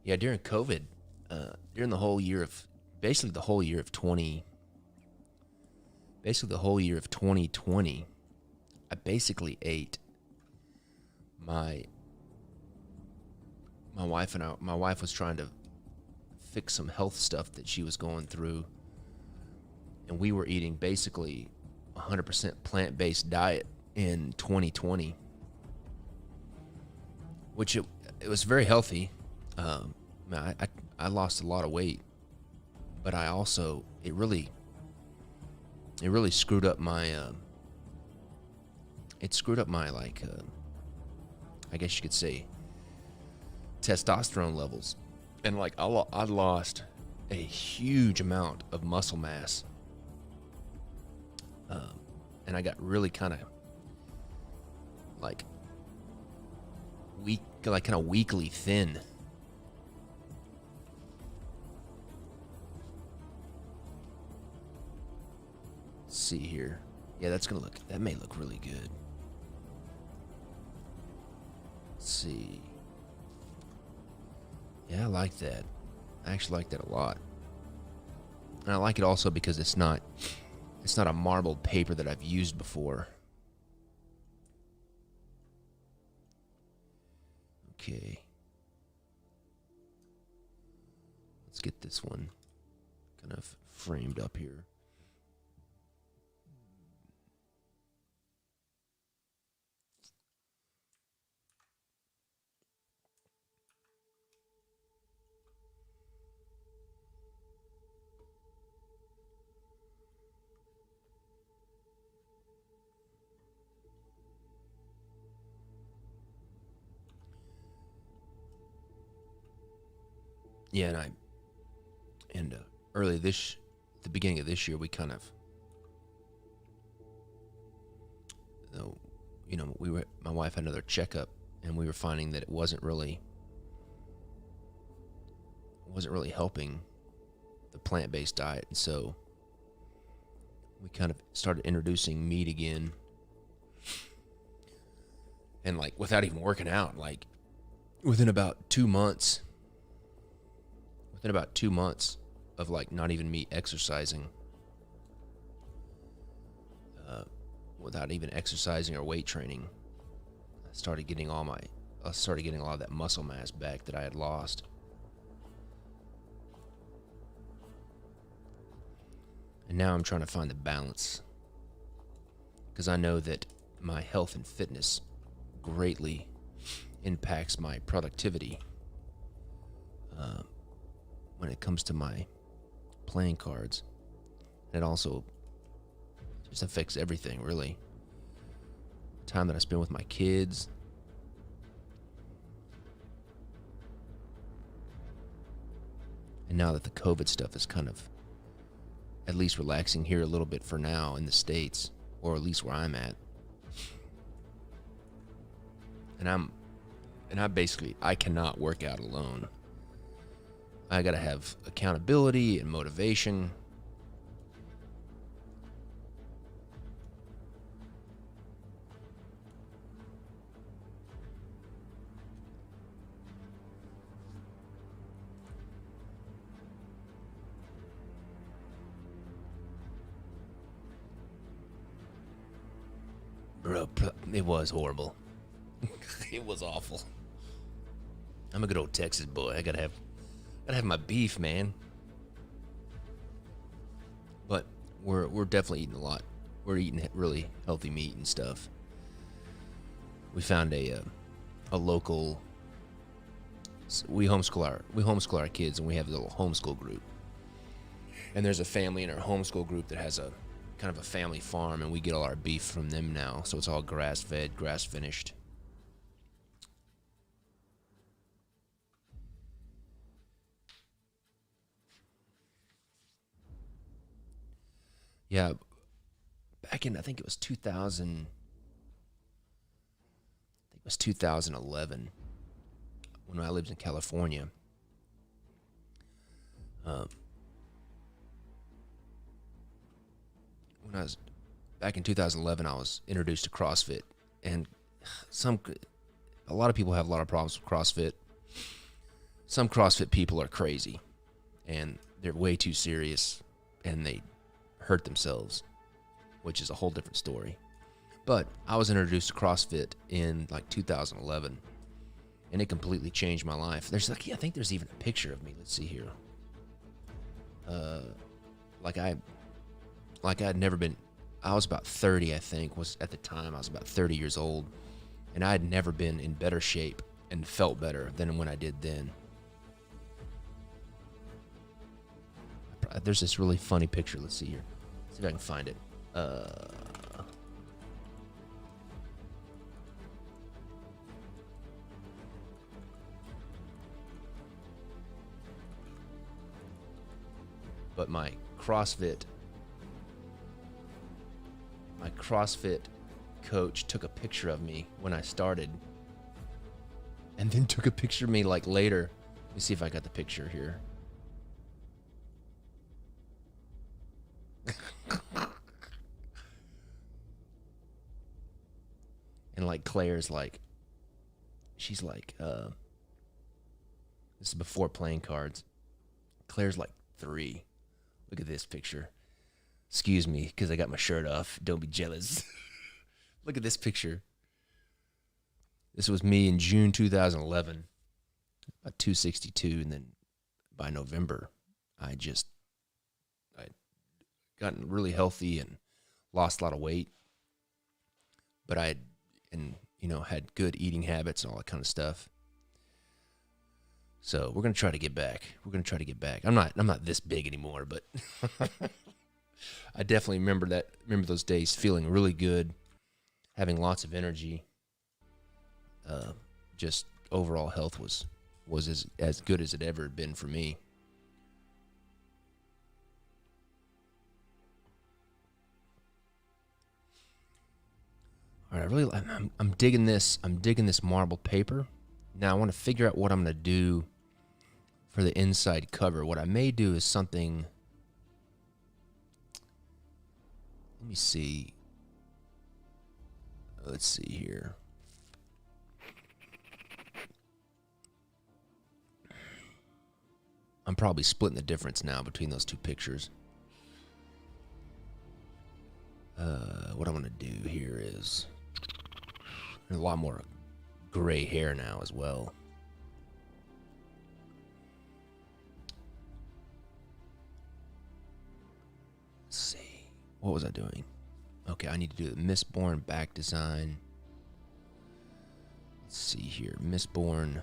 Yeah, during COVID, during the whole year of, basically the whole year of 2020, I basically ate my wife my wife was trying to fix some health stuff that she was going through, and we were eating basically 100% plant-based diet in 2020, which it was very healthy. I lost a lot of weight, but I also it really screwed up my like I guess you could say testosterone levels, and like I lost a huge amount of muscle mass, and I got really kind of like kind of weakly thin. Let's see here. Yeah, that may look really good. Let's see. Yeah, I like that. I actually like that a lot. And I like it also because it's not a marbled paper that I've used before. Okay. Let's get this one kind of framed up here. Yeah, and early the beginning of this year, we kind of, my wife had another checkup, and we were finding that it wasn't really helping the plant-based diet, and so we kind of started introducing meat again. And like without even working out, like within about 2 months, of like not even me exercising, without even exercising or weight training, I started getting a lot of that muscle mass back that I had lost. And now I'm trying to find the balance, because I know that my health and fitness greatly impacts my productivity when it comes to my playing cards. It also just affects everything, really. Time that I spend with my kids. And now that the COVID stuff is kind of at least relaxing here a little bit for now in the States, or at least where I'm at. I cannot work out alone. I gotta have accountability and motivation. Bro, it was horrible. It was awful. I'm a good old Texas boy. I gotta have my beef, man. But we're definitely eating a lot. We're eating really healthy meat and stuff. We found a local. We homeschool our kids, and we have a little homeschool group. And there's a family in our homeschool group that has a kind of a family farm, and we get all our beef from them now. So it's all grass-fed, grass-finished. Yeah, back in, I think it was 2011 when I lived in California. When I was back in 2011, I was introduced to CrossFit, and a lot of people have a lot of problems with CrossFit. Some CrossFit people are crazy, and they're way too serious, and they hurt themselves, which is a whole different story. But I was introduced to CrossFit in like 2011, and it completely changed my life. I think there's even a picture of me. Let's see here. Like I had never been. I was about 30, I think. At the time I was about 30 years old, and I had never been in better shape and felt better than when I did then. There's this really funny picture. Let's see here. See if I can find it. But my CrossFit coach took a picture of me when I started, and then took a picture of me like later. Let me see if I got the picture here. And like Claire's like, she's like, this is before playing cards. Claire's like 3. Look at this picture. Excuse me, because I got my shirt off. Don't be jealous. Look at this picture. This was me in June 2011, about 262, and then by November, I'd gotten really healthy and lost a lot of weight. But had good eating habits and all that kind of stuff. So we're gonna try to get back. I'm not this big anymore, but I definitely remember those days, feeling really good, having lots of energy. Just overall health was as good as it ever had been for me. All right, I'm digging this. I'm digging this marble paper. Now I want to figure out what I'm going to do for the inside cover. What I may do is something. Let me see. Let's see here. I'm probably splitting the difference now between those two pictures. What I'm going to do here is there's a lot more gray hair now as well. Let's see. What was I doing? Okay, I need to do the Mistborn back design. Let's see here. Mistborn.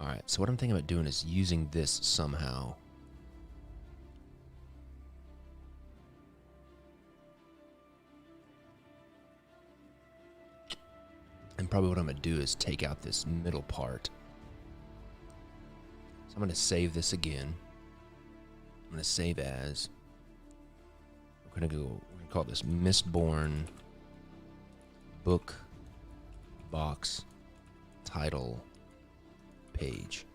All right, so what I'm thinking about doing is using this somehow. And probably what I'm going to do is take out this middle part. So I'm going to save this again. I'm going to save as. We're going to call this Mistborn book box title page.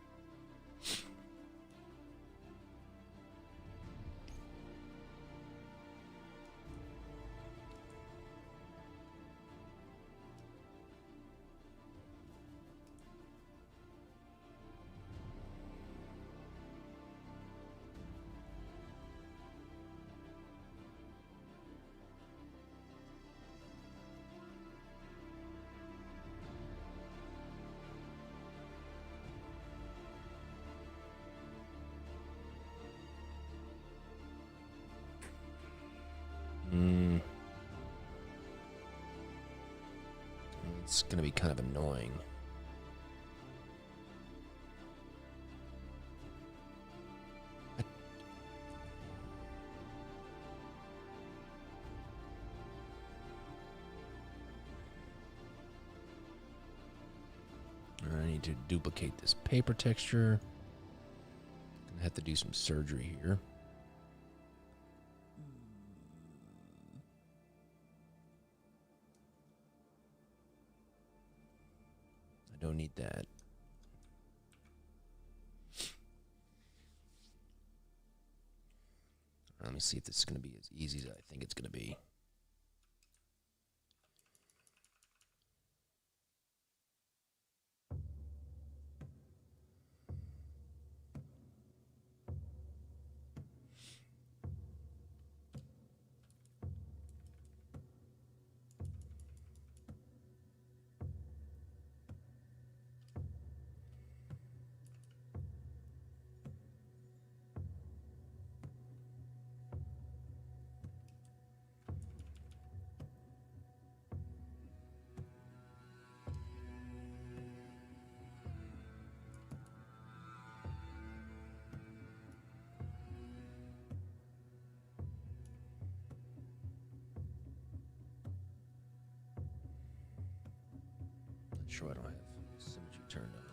It's going to be kind of annoying. I need to duplicate this paper texture. Gonna have to do some surgery here. I don't need that. Let me see if this is going to be as easy as I think it's going to be. Not sure I don't have symmetry turned on.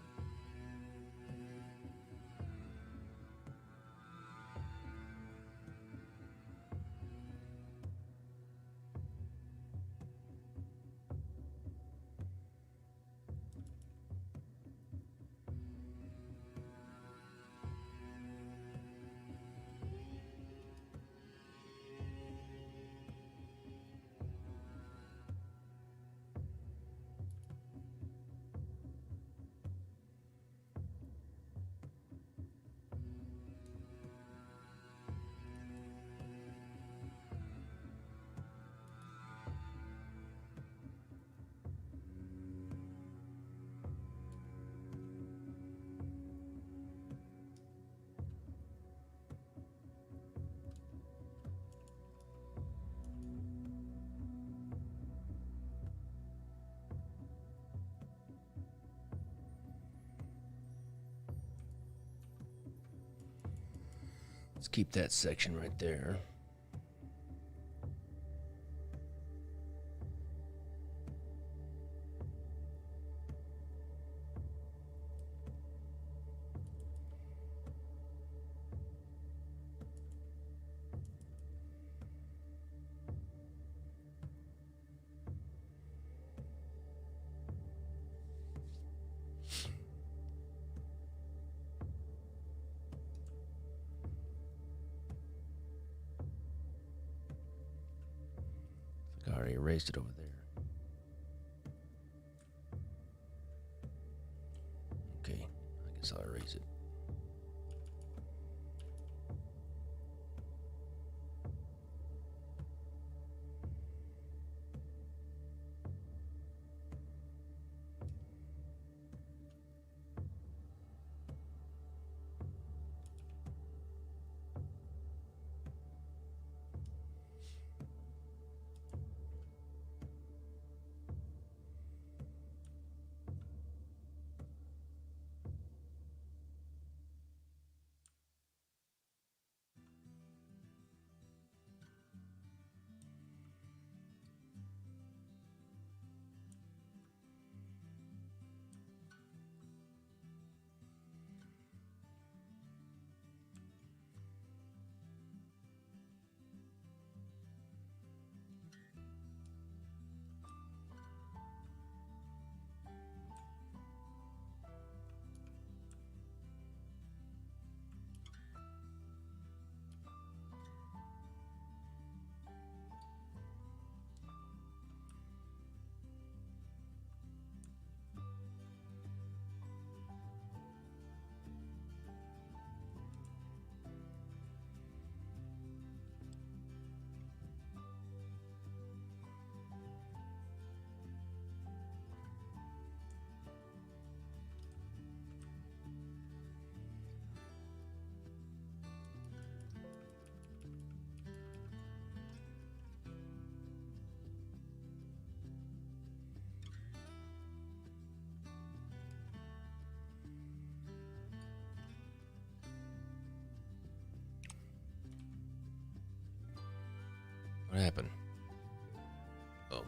Let's keep that section right there. erased it over there. Okay, I guess I'll erase it. What happened? Oh.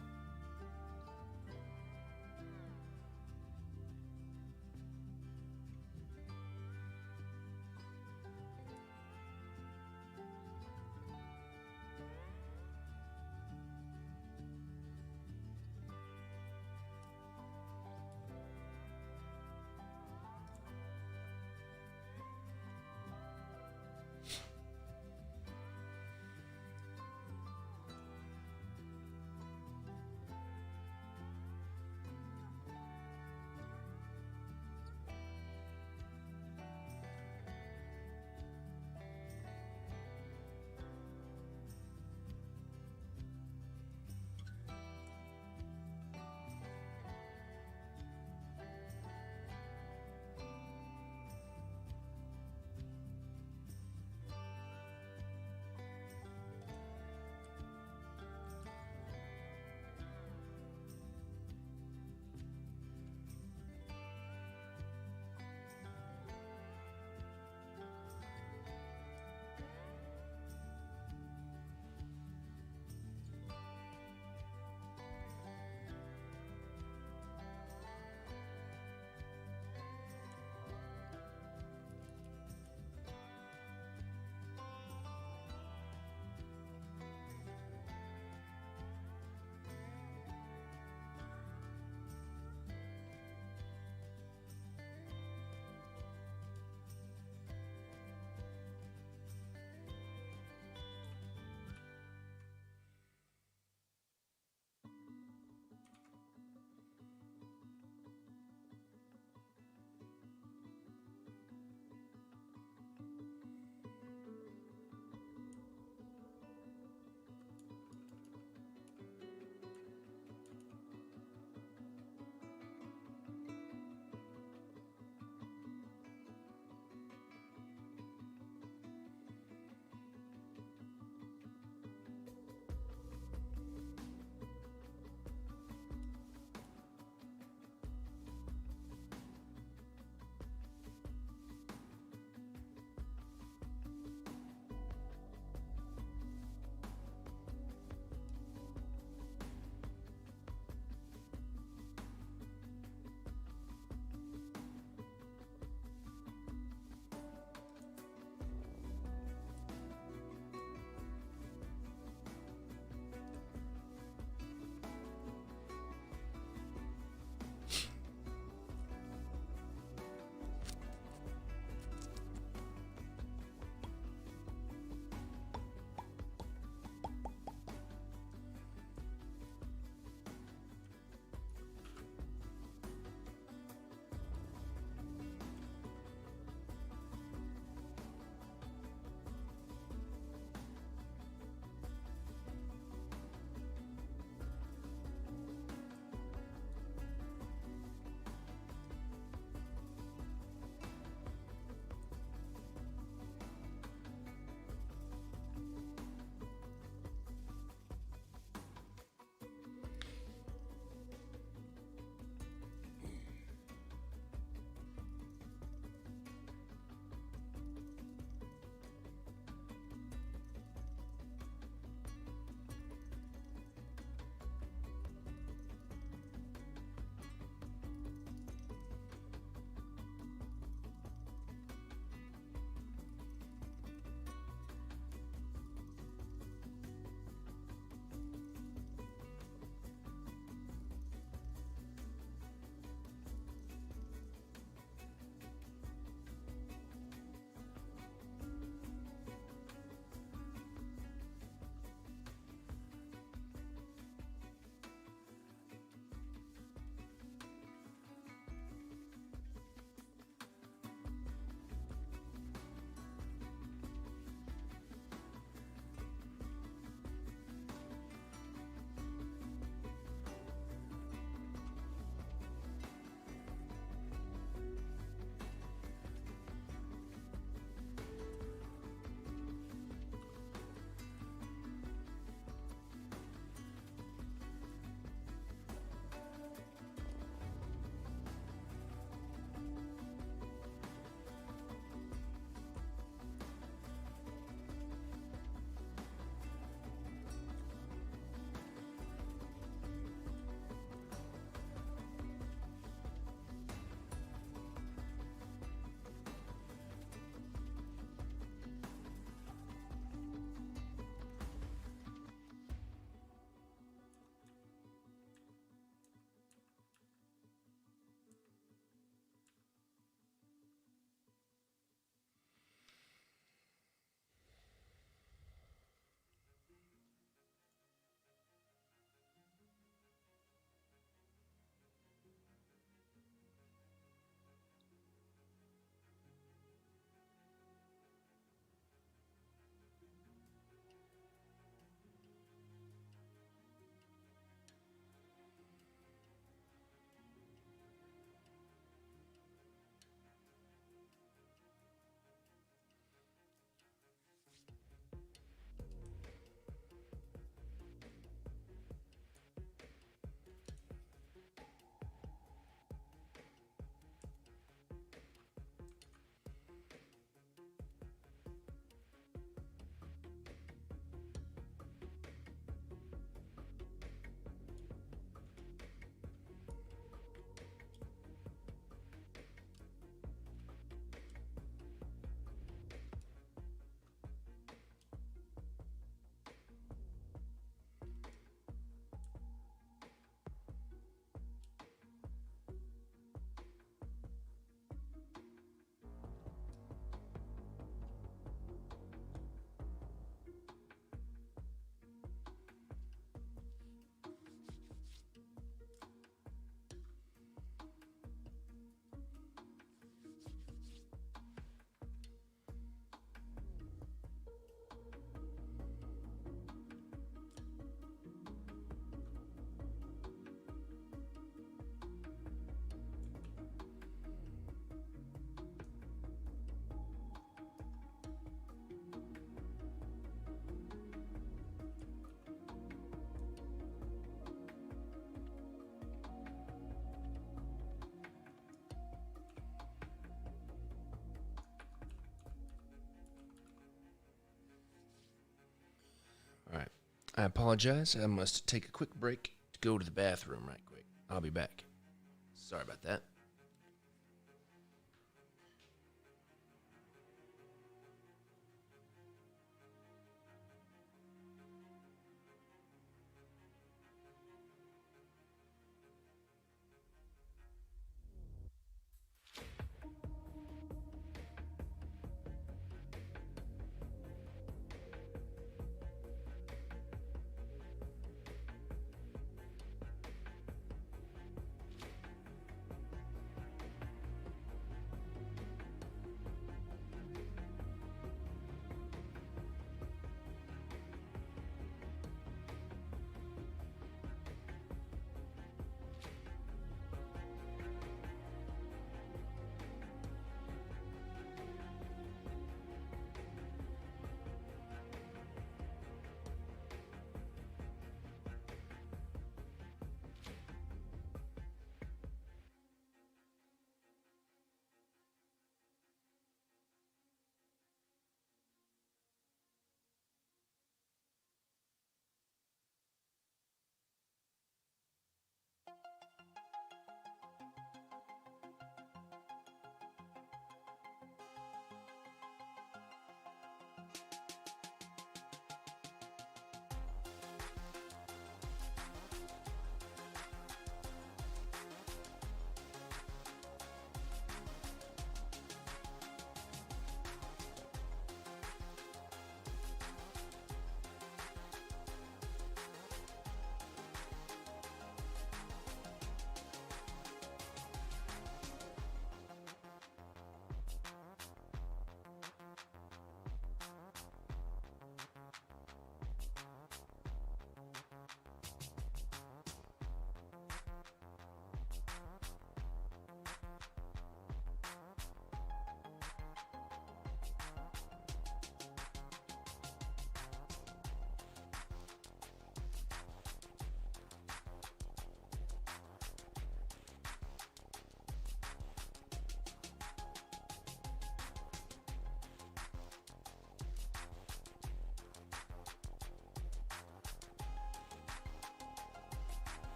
I apologize. I must take a quick break to go to the bathroom right quick. I'll be back. Sorry about that.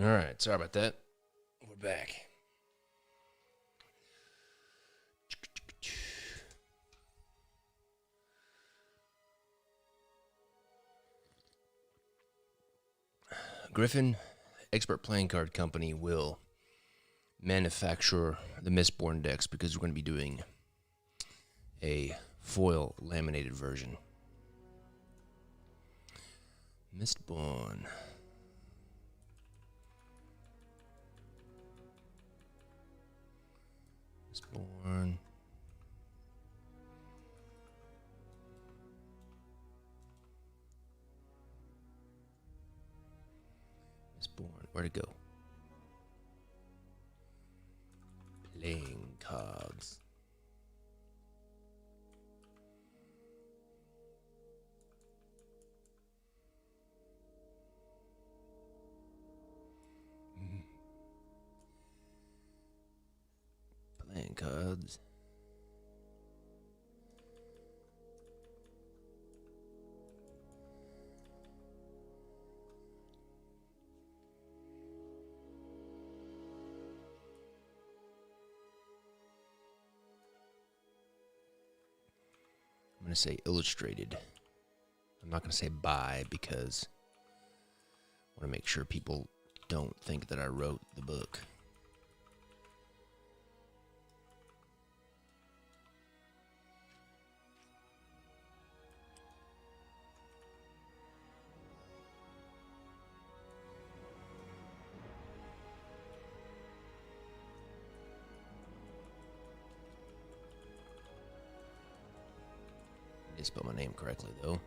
All right. Sorry about that. We're back. Griffin Expert Playing Card Company will manufacture the Mistborn decks because we're going to be doing a foil laminated version. Mistborn. Mistborn. Mistborn. Where'd it go? Suds. I'm going to say illustrated. I'm not going to say by because I want to make sure people don't think that I wrote the book. I did spell my name correctly, though.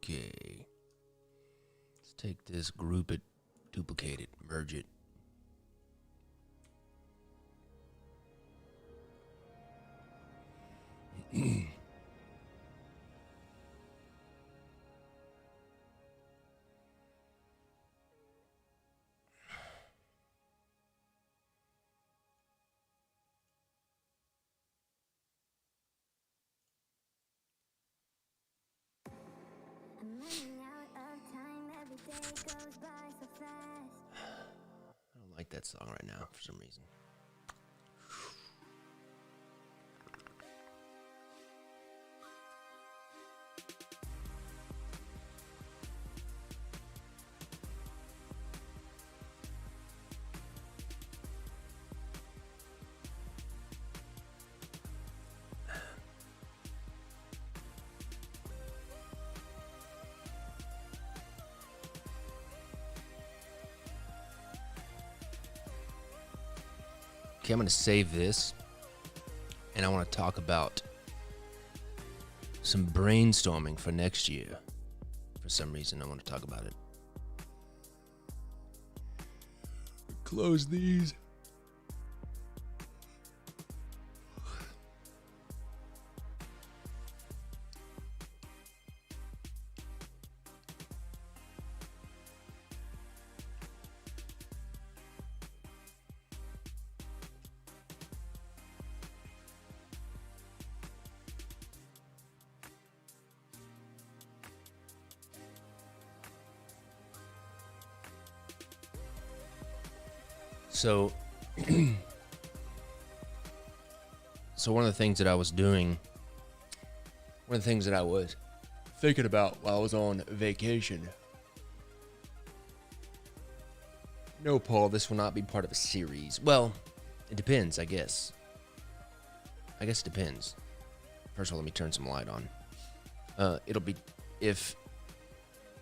Okay. Let's take this, group it, duplicate it, merge it. I'm running out of time, every day goes by so fast. I don't like that song right now for some reason. Okay, I'm going to save this, and I want to talk about some brainstorming for next year. For some reason, I want to talk about it. Close these. So, one of the things that I was doing, one of the things that I was thinking about while I was on vacation. No, Paul, this will not be part of a series. Well, it depends, I guess. I guess it depends. First of all, let me turn some light on. It'll be, if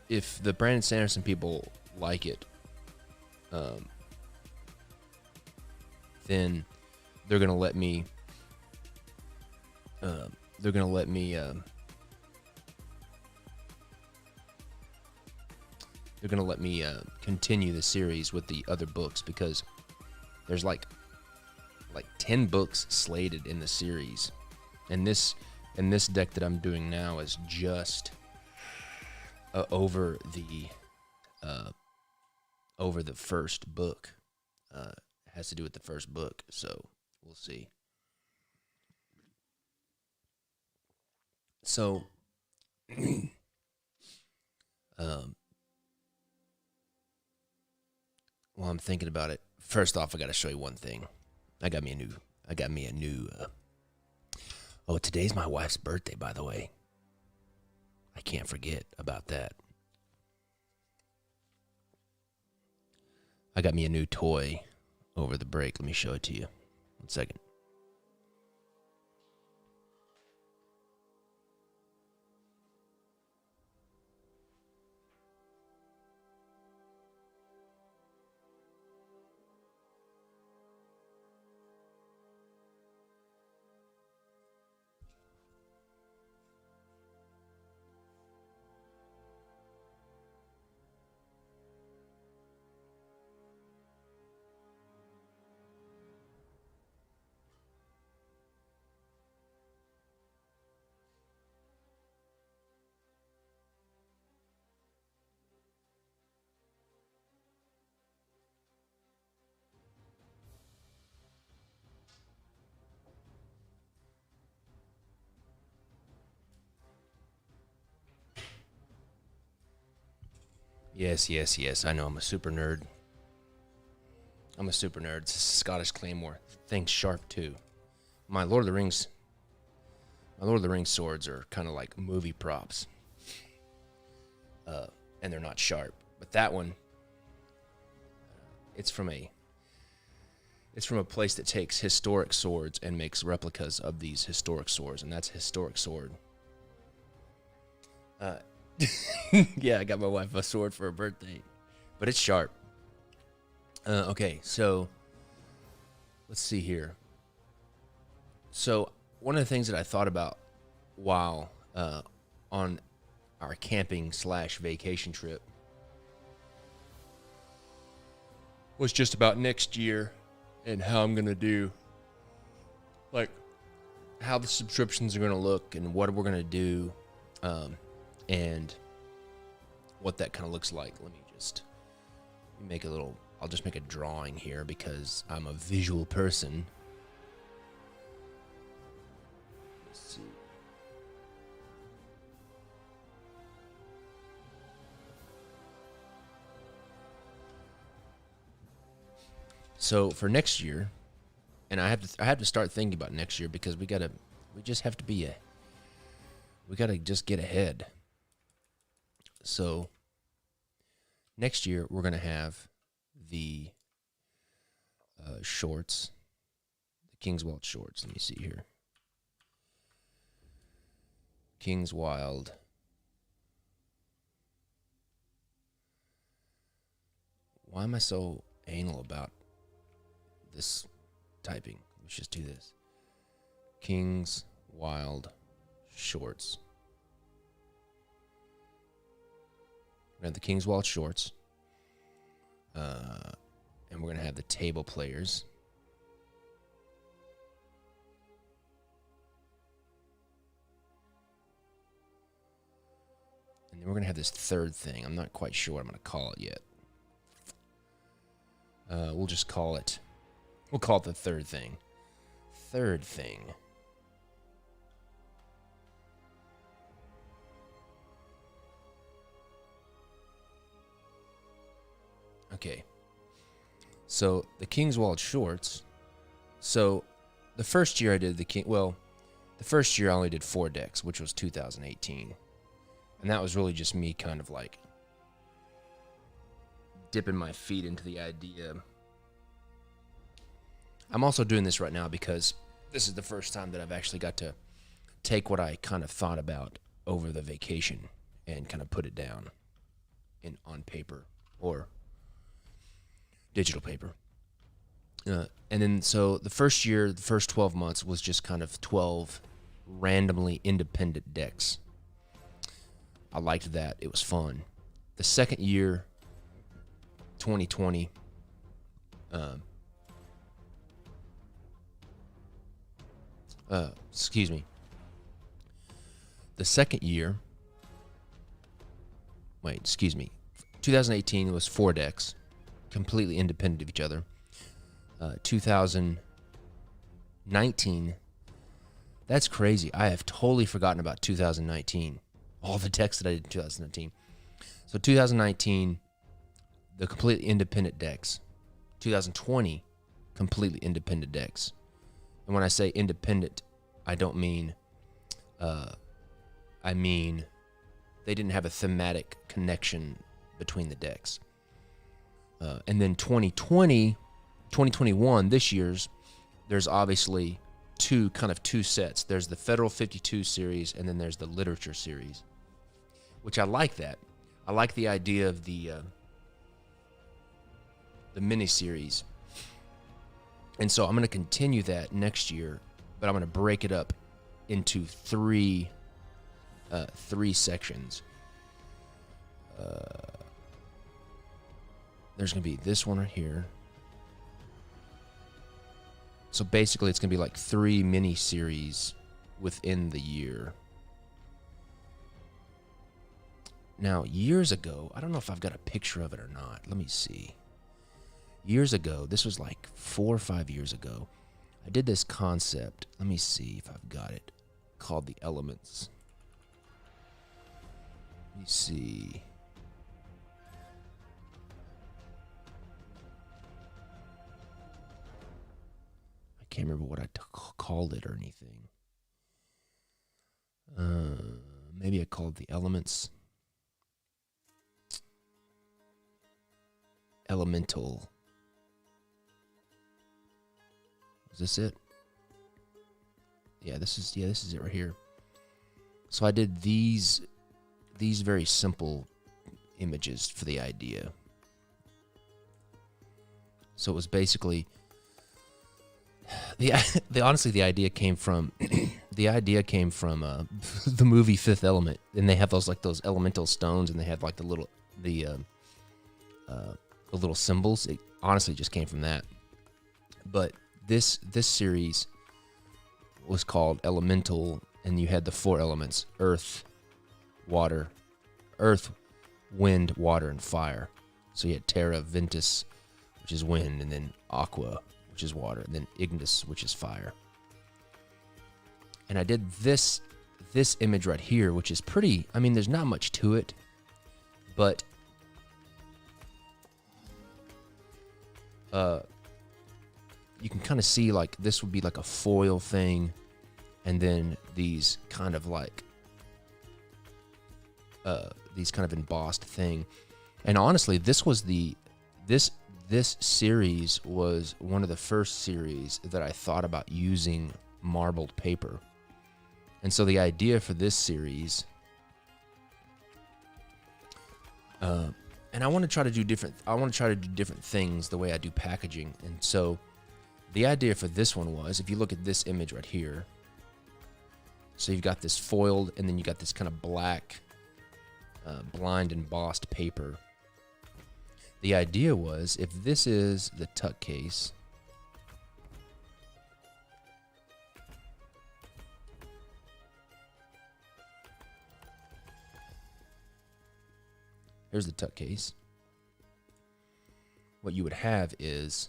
the Brandon Sanderson people like it, then they're gonna let me. Continue the series with the other books, because there's like like 10 books slated in the series, and this deck that I'm doing now is just over the first book. It has to do with the first book, so we'll see. So, while I'm thinking about it, first off, I got to show you one thing. I got me a new. Oh, today's my wife's birthday, by the way. I can't forget about that. I got me a new toy over the break. Let me show it to you. 1 second. Yes. I know I'm a super nerd. It's a Scottish Claymore. Thing's sharp too. My Lord of the Rings swords are kind of like movie props. And they're not sharp. But that one, it's from a place that takes historic swords and makes replicas of these historic swords, and that's a historic sword. Yeah, I got my wife a sword for her birthday, but it's sharp. Okay, so let's see here. So one of the things that I thought about while on our camping / vacation trip was just about next year and how I'm gonna do, like, how the subscriptions are gonna look and what we're gonna do. And what that kind of looks like. Let me make I'll just make a drawing here because I'm a visual person. Let's see. So for next year, and I have to start thinking about next year because we gotta just get ahead. So next year we're gonna have the shorts, the King's Wild shorts. Let me see here. King's Wild. Why am I so anal about this typing? Let's just do this. King's Wild shorts. We're going to have the King's Wild shorts. And we're going to have the table players. And then we're going to have this third thing. I'm not quite sure what I'm going to call it yet. We'll call it the third thing. Third thing. Okay. So the King's Wild shorts. So the first year I did the first year I only did 4 decks, which was 2018. And that was really just me kind of like dipping my feet into the idea. I'm also doing this right now because this is the first time that I've actually got to take what I kind of thought about over the vacation and kind of put it down on paper or digital paper. And then so the first year, the first 12 months was just kind of 12 randomly independent decks. I liked that. It was fun. The second year, 2020, Excuse me. The second year, 2018 was 4 decks, completely independent of each other. 2019, that's crazy. I have totally forgotten about 2019. All the decks that I did in 2019. So 2019, the completely independent decks. 2020, completely independent decks. And when I say independent, I don't mean, I mean they didn't have a thematic connection between the decks. And then 2021, this year's, there's obviously two sets. There's the Federal 52 series, and then there's the Literature series, which I like that. I like the idea of the mini-series. And so I'm going to continue that next year, but I'm going to break it up into three sections. There's going to be this one right here. So basically, it's going to be like 3 mini-series within the year. Now, years ago, I don't know if I've got a picture of it or not. Let me see. Years ago, this was like 4 or 5 years ago, I did this concept. Let me see if I've got it. Called the Elements. Let me see. I can't remember what I called it or anything. Maybe I called the Elements. Elemental. Is this it? Yeah, this is it right here. So I did these very simple images for the idea. So it was basically the idea came from the movie Fifth Element, and they have those elemental stones, and they have like the little symbols. It honestly just came from that. But this series was called Elemental, and you had the 4 elements: earth, wind, water, and fire. So you had Terra, Ventus, which is wind, and then Aqua, which is water, and then Ignis, which is fire. And I did this image right here, which is pretty, I mean, there's not much to it, but you can kind of see like this would be like a foil thing, and then these kind of embossed thing. And honestly, this series was one of the first series that I thought about using marbled paper. And so the idea for this series, and I want to try to do different things the way I do packaging. And so the idea for this one was, if you look at this image right here, so you've got this foiled, and then you got this kind of black blind embossed paper. The idea was, if this is the tuck case, here's the tuck case. What you would have is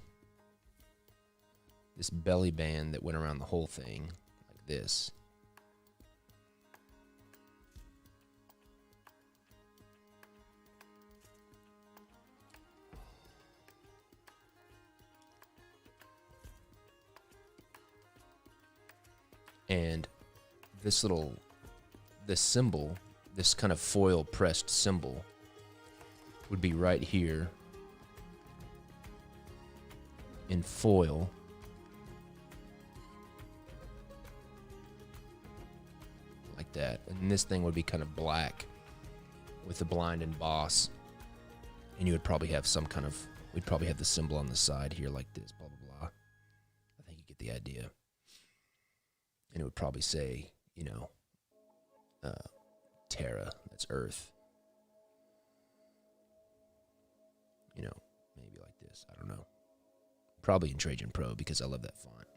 this belly band that went around the whole thing, like this. And this symbol, this kind of foil pressed symbol, would be right here in foil. Like that. And this thing would be kind of black with the blind emboss. And you would probably have we'd probably have the symbol on the side here like this, blah, blah, blah. I think you get the idea. And it would probably say, Terra, that's Earth. Maybe like this. I don't know. Probably in Trajan Pro because I love that font.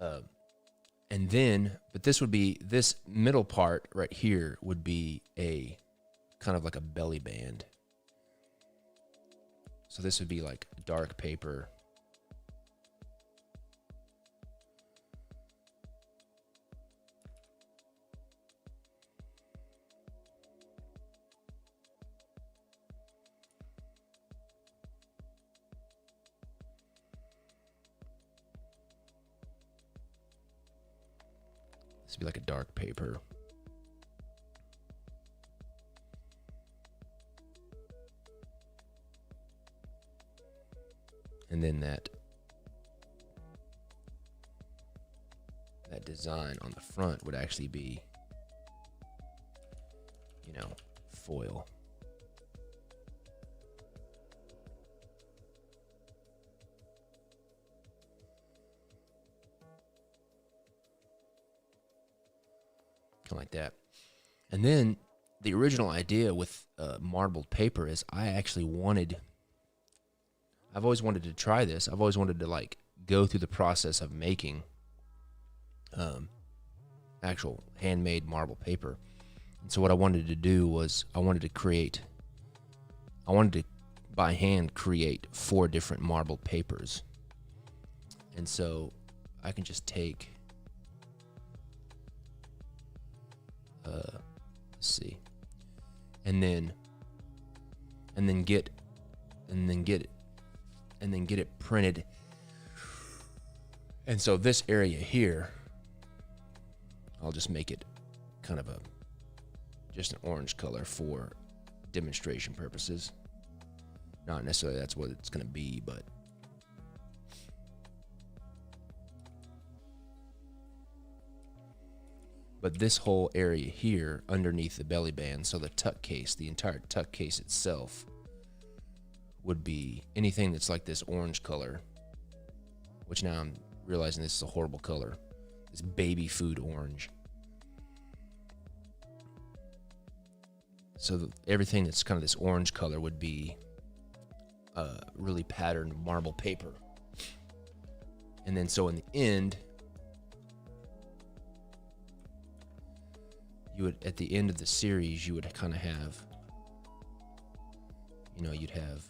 And then, but this would be, this middle part right here would be a kind of like a belly band. So this would be like dark paper. This would be like a dark paper. And then that design on the front would actually be, you know, foil. Kind of like that. And then the original idea with marbled paper is I've always wanted to try this. I've always wanted to like go through the process of making actual handmade marble paper. And so what I wanted to do was I wanted to by hand create 4 different marbled papers. And so I can just take, let's see, and then get it printed. And so this area here, I'll just make it kind of just an orange color for demonstration purposes. Not necessarily that's what it's going to be, but this whole area here underneath the belly band, so the tuck case, the entire tuck case itself would be anything that's like this orange color, which now I'm realizing this is a horrible color. This baby food orange. So everything that's kind of this orange color would be really patterned marble paper. And then so in the end, at the end of the series, you would kind of have, you'd have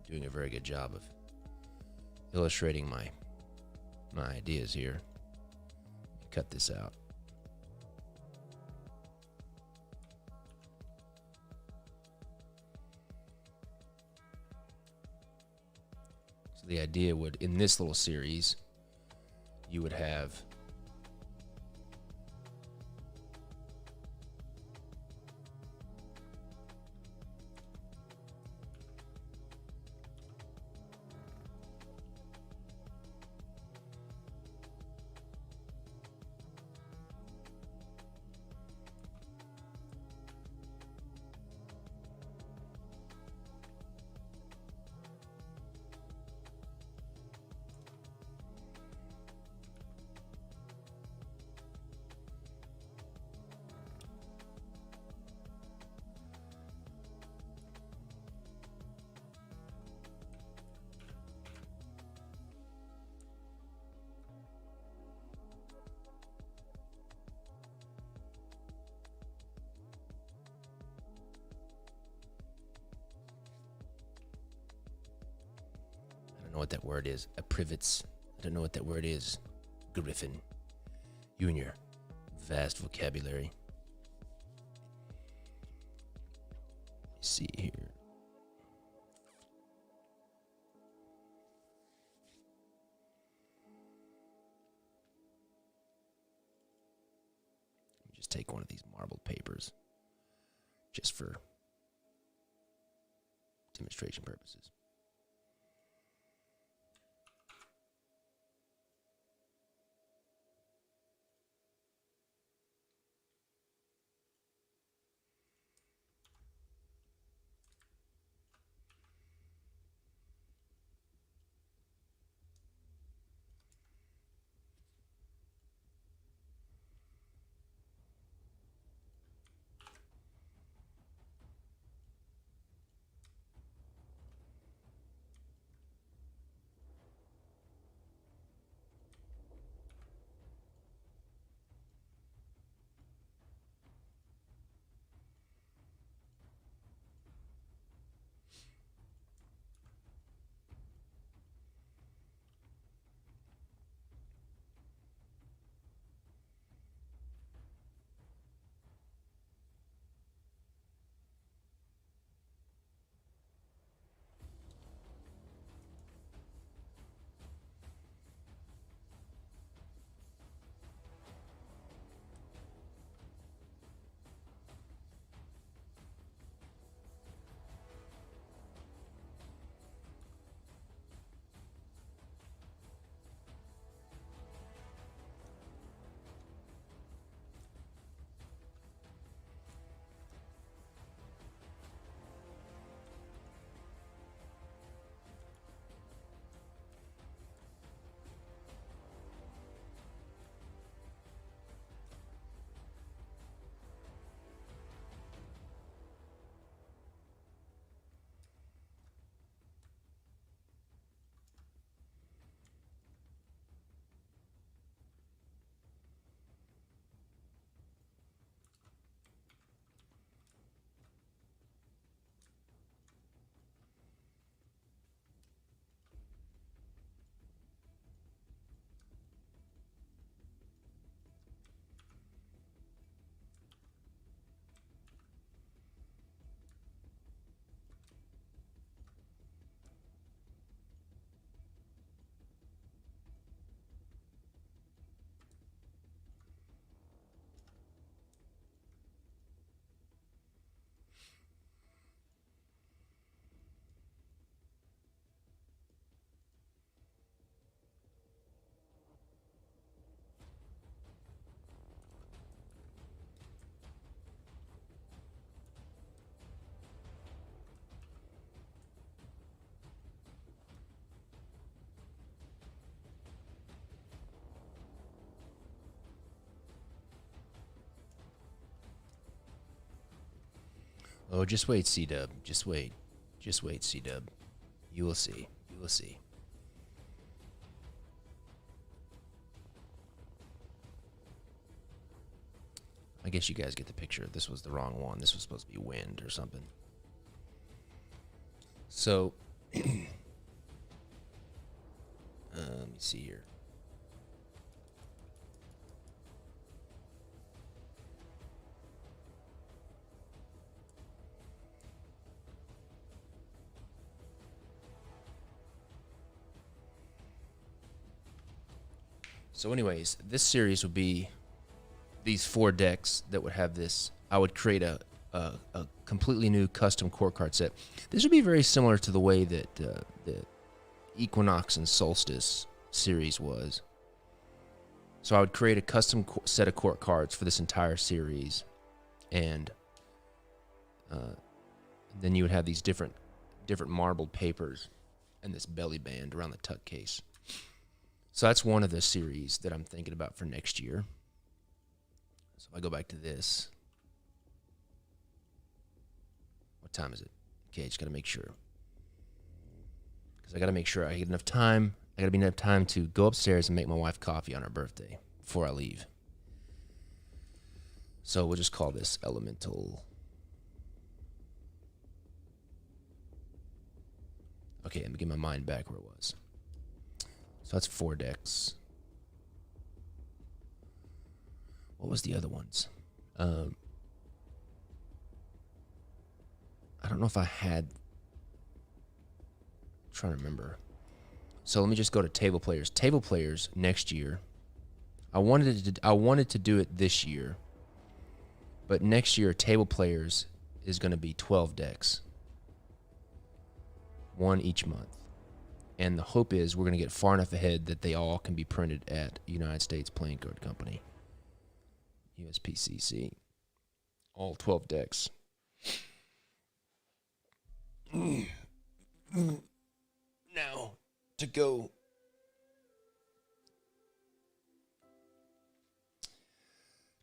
doing a very good job of illustrating my ideas here. Cut this out. So the idea would, in this little series, you would have know what that word is. A privets. I don't know what that word is. Griffin. You and your vast vocabulary. Let's see here. Let me just take one of these marbled papers just for demonstration purposes. Oh, just wait, C-Dub. Just wait. Just wait, C-Dub. You will see. You will see. I guess you guys get the picture. This was the wrong one. This was supposed to be wind or something. So, let me see here. So anyways, this series would be these 4 decks that would have this. I would create a completely new custom core card set. This would be very similar to the way that the Equinox and Solstice series was. So I would create a custom set of court cards for this entire series, and then you would have these different marbled papers and this belly band around the tuck case. So that's one of the series that I'm thinking about for next year. So if I go back to this, what time is it? Okay, just got to make sure. Because I got to make sure I get enough time. I got to be enough time to go upstairs and make my wife coffee on her birthday before I leave. So we'll just call this Elemental. Okay, let me get my mind back where it was. So that's 4 decks. What was the other ones? I don't know if I had. I'm trying to remember. So let me just go to table players. Table players next year. I wanted to do it this year, but next year table players is going to be 12 decks, 1 each month. And the hope is we're going to get far enough ahead that they all can be printed at United States Playing Card Company, USPCC. All 12 decks. Now, to go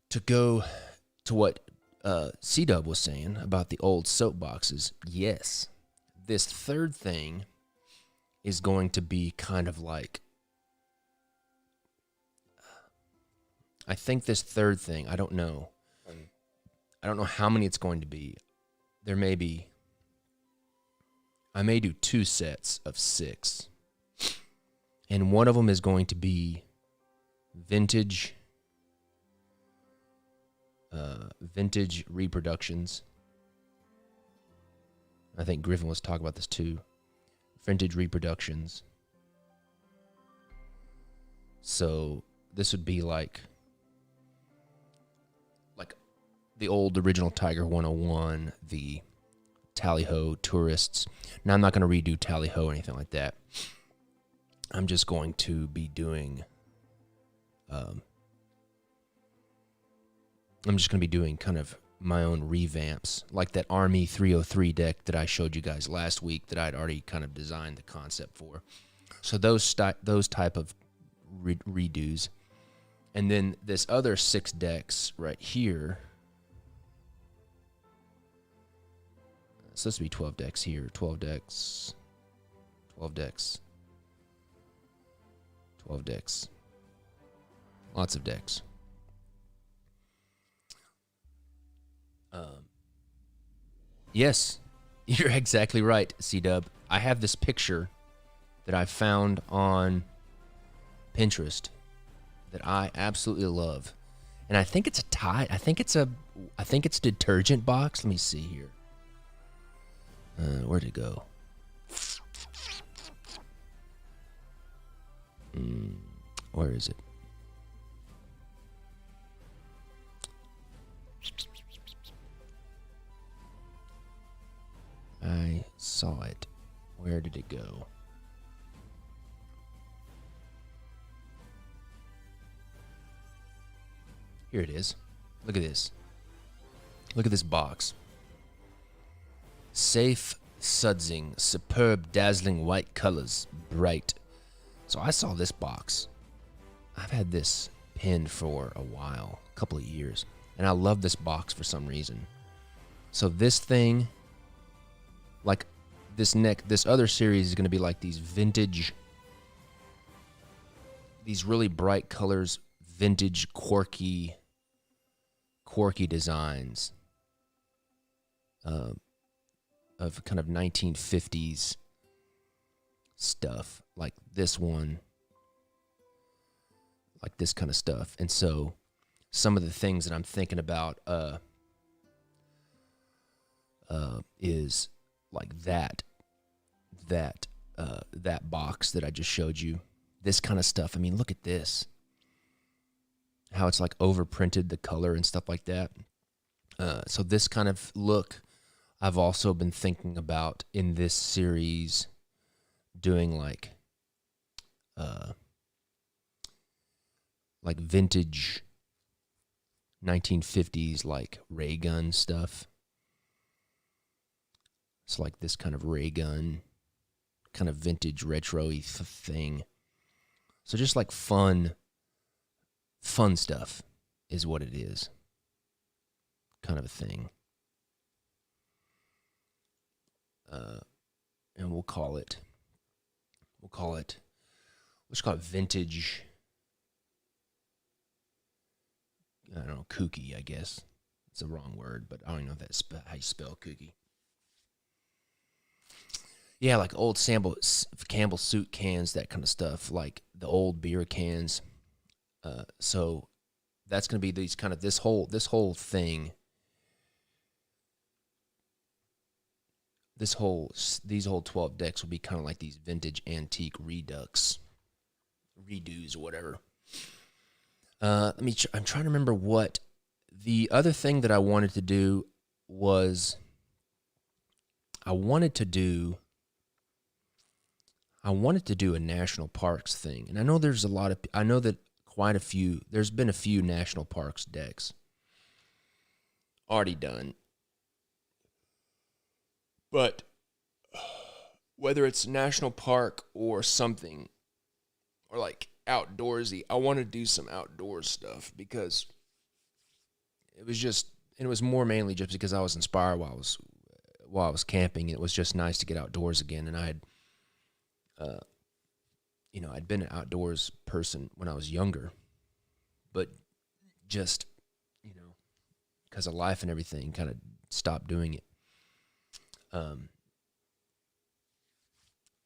to what C-Dub was saying about the old soapboxes, yes, this third thing is going to be kind of like, I think this third thing, I don't know how many it's going to be. There may be, I may do 2 sets of 6. And one of them is going to be vintage reproductions. I think Griffin was talking about this too. Vintage reproductions. So this would be like the old original Tiger 101, the Tally-Ho tourists. Now I'm not going to redo Tally-Ho or anything like that. I'm just going to be doing kind of my own revamps, like that Army 303 deck that I showed you guys last week that I'd already kind of designed the concept for. So those type of redos. And then this other 6 decks right here. It's supposed to be 12 decks here. 12 decks. 12 decks. 12 decks. Lots of decks. Yes, you're exactly right, C-Dub. I have this picture that I found on Pinterest that I absolutely love. And I think it's a Tide. I think it's detergent box. Let me see here. Where'd it go? Where is it? I saw it. Where did it go? Here it is. Look at this. Look at this box. Safe sudsing, superb, dazzling white colors, bright. So I saw this box. I've had this pinned for a while, a couple of years, and I love this box for some reason. So this thing, like this other series is going to be like these vintage, these really bright colors, vintage, quirky designs of kind of 1950s stuff, like this one, like this kind of stuff. And so some of the things that I'm thinking about is like that box that I just showed you. This kind of stuff. I mean, look at this. How it's like overprinted, the color and stuff like that. So this kind of look, I've also been thinking about in this series doing like vintage 1950s like ray gun stuff. It's like this kind of ray gun, kind of vintage retro-y thing. So just like fun stuff is what it is. Kind of a thing. And let's call it vintage. I don't know, kooky, I guess. It's the wrong word, but I don't even know if that's how you spell kooky. Yeah, like old Campbell soup cans, that kind of stuff, like the old beer cans. So that's going to be these kind of this whole thing. These whole 12 decks will be kind of like these vintage antique redos or whatever. I'm trying to remember what the other thing that I wanted to do was. I wanted to do a national parks thing, and I know there's there's been a few national parks decks already done. But whether it's national park or something, or like outdoorsy, I want to do some outdoor stuff because it was more mainly just because I was inspired while I was camping. It was just nice to get outdoors again, and I had, I'd been an outdoors person when I was younger, but just, because of life and everything, kind of stopped doing it.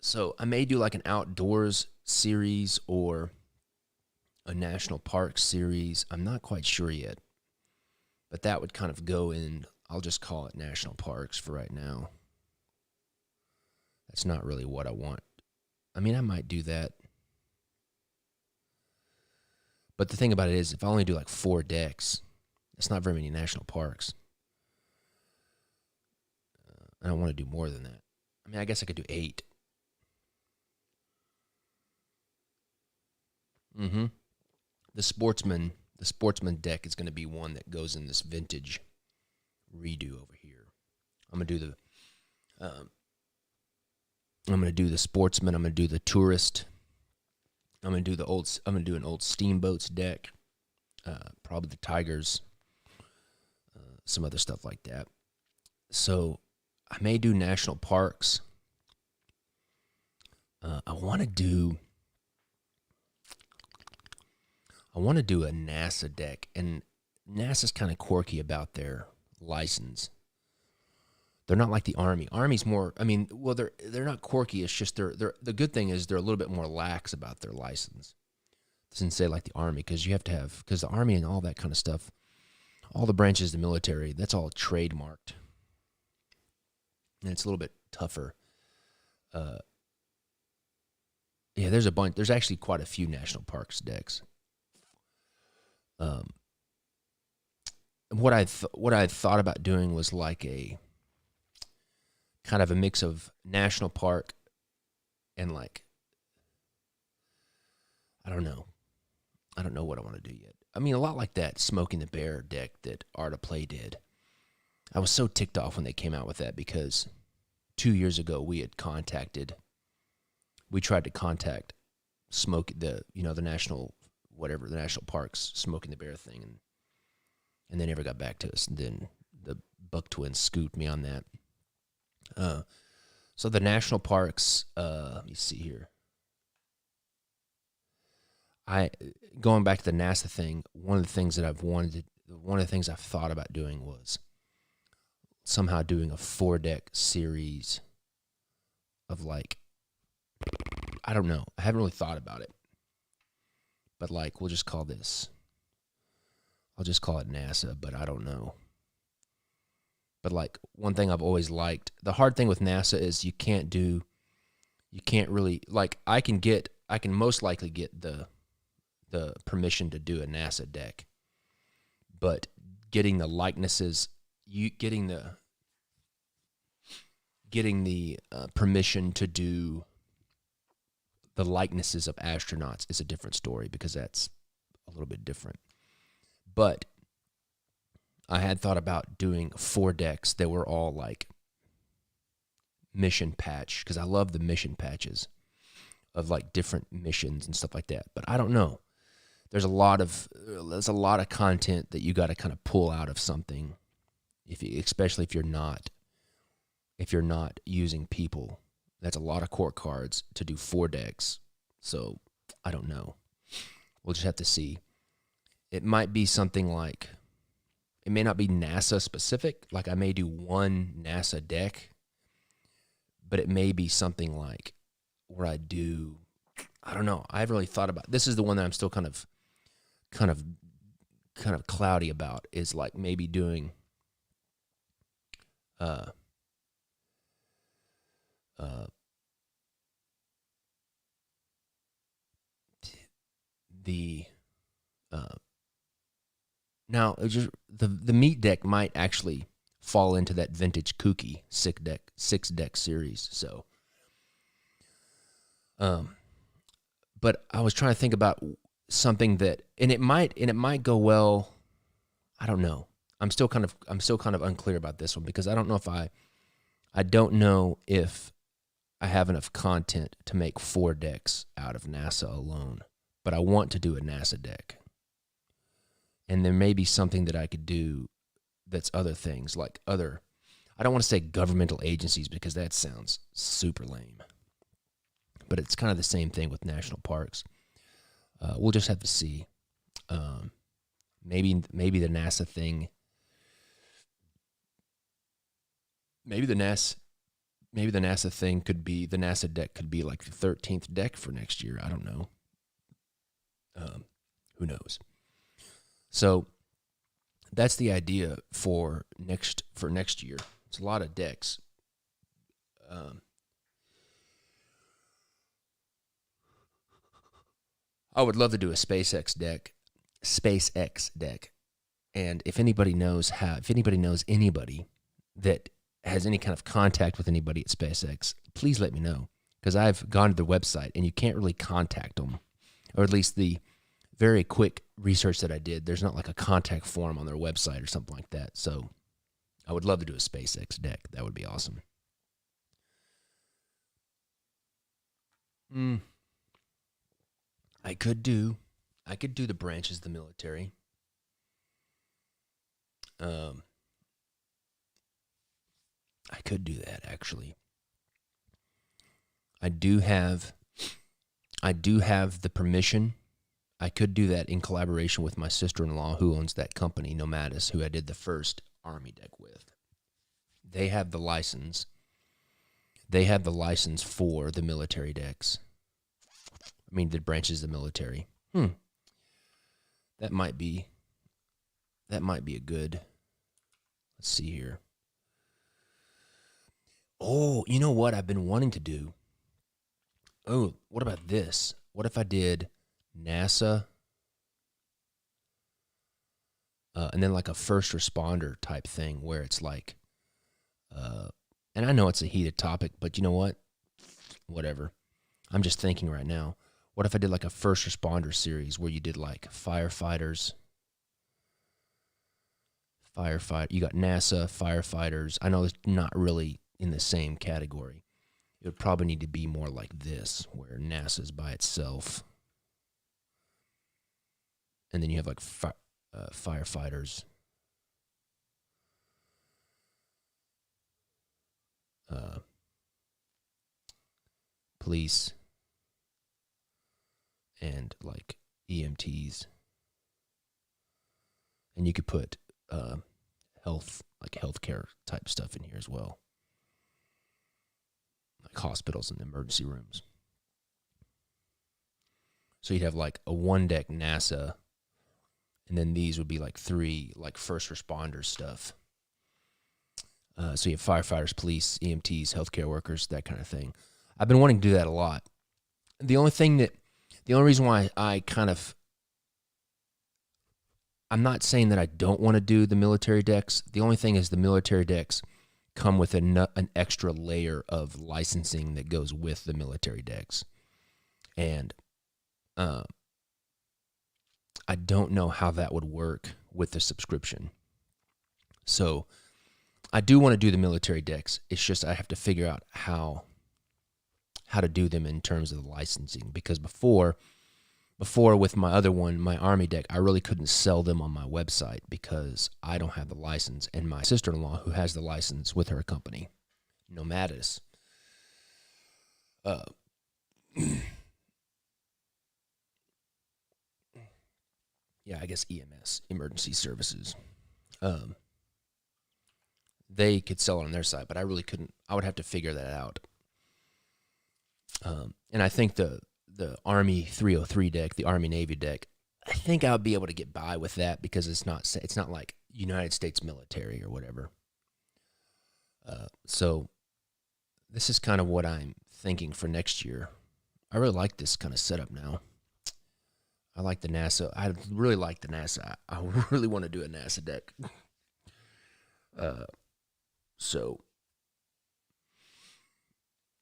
So I may do like an outdoors series or a national park series. I'm not quite sure yet, but that would kind of go in. I'll just call it national parks for right now. That's not really what I want. I mean, I might do that. But the thing about it is, if I only do like 4 decks, that's not very many national parks. I don't want to do more than that. I mean, I guess I could do 8. The sportsman deck is going to be one that goes in this vintage redo over here. I'm going to do the sportsman. I'm going to do the tourist. I'm going to do an old steamboats deck. Probably the Tigers. Some other stuff like that. So I may do national parks. I want to do a NASA deck, and NASA's kind of quirky about their license. They're not like the Army. Army's more, they're not quirky. It's just the good thing is they're a little bit more lax about their license. It doesn't say like the Army, because the Army and all that kind of stuff, all the branches of the military, that's all trademarked. And it's a little bit tougher. There's actually quite a few national parks decks. What I thought about doing was like a kind of a mix of national park and like, I don't know what I want to do yet. I mean, a lot like that Smoking the Bear deck that Art of Play did. I was so ticked off when they came out with that, because 2 years ago we tried to contact the national parks Smoking the Bear thing, and they never got back to us. And then Buck Twins scooped me on that. So the national parks, let me see here. Going back to the NASA thing, one of the things I've thought about doing was somehow doing a 4-deck series of like, I don't know. I haven't really thought about it. But like, I'll just call it NASA, but I don't know. But like, one thing I've always liked, the hard thing with NASA is you can't really, like, I can most likely get the permission to do a NASA deck, but getting the likenesses, getting the permission to do the likenesses of astronauts is a different story, because that's a little bit different. But I had thought about doing 4 decks that were all like mission patch, because I love the mission patches of like different missions and stuff like that. But I don't know. There's a lot of content that you got to kind of pull out of something, especially if you're not using people. That's a lot of court cards to do 4 decks. So I don't know. We'll just have to see. It might be something like, it may not be NASA specific. Like, I may do one NASA deck, but it may be something like where I don't know. I haven't really thought about. This is the one that I'm still kind of cloudy about, is like maybe doing now it just the meat deck might actually fall into that vintage kooky 6-deck series. So but I was trying to think about something that, and it might go well. I don't know. I'm still kind of unclear about this one, because I don't know if I have enough content to make 4 decks out of NASA alone, but I want to do a NASA deck. And there may be something that I could do that's other things, like I don't want to say governmental agencies, because that sounds super lame. But it's kind of the same thing with national parks. We'll just have to see. Maybe the NASA thing. Maybe the NASA thing could be, the NASA deck could be like the 13th deck for next year. I don't know. Who knows? So that's the idea for next year. It's a lot of decks. I would love to do a SpaceX deck. And if anybody knows anybody that has any kind of contact with anybody at SpaceX, please let me know, because I've gone to the website and you can't really contact them, or at least the very quick research that I did, there's not like a contact form on their website or something like that. So I would love to do a SpaceX deck. That would be awesome. I could do the branches of the military. I could do that, actually. I do have the permission. I could do that in collaboration with my sister-in-law, who owns that company, Nomadis, who I did the first Army deck with. They have the license. They have the license for the military decks. I mean, the branches of the military. That might be a good. Let's see here. Oh, you know what I've been wanting to do? Oh, what about this? What if I did NASA, and then like a first responder type thing, where it's like, and I know it's a heated topic, but you know what? Whatever. I'm just thinking right now. What if I did like a first responder series where you did like firefighters? You got NASA, firefighters. I know it's not really in the same category. It would probably need to be more like this, where NASA's by itself. And then you have like firefighters. police, and like EMTs. And you could put healthcare type stuff in here as well, like hospitals and emergency rooms. So you'd have like a 1-deck NASA, and then these would be like 3 like first responders stuff. So you have firefighters, police, EMTs, healthcare workers, that kind of thing. I've been wanting to do that a lot. The only reason why I'm not saying that I don't want to do the military decks. The only thing is the military decks come with an extra layer of licensing that goes with the military decks. And I don't know how that would work with the subscription. So I do want to do the military decks. It's just I have to figure out how to do them in terms of the licensing. Because before with my other one, my Army deck, I really couldn't sell them on my website because I don't have the license. And my sister-in-law, who has the license with her company, Nomadis, I guess EMS, Emergency Services, they could sell it on their site, but I really couldn't. I would have to figure that out. And I think the Army 303 deck, the Army Navy deck, I think I would be able to get by with that because it's not like United States military or whatever. So this is kind of what I'm thinking for next year. I really like this kind of setup now. I like the NASA. I really like the NASA. I really want to do a NASA deck. So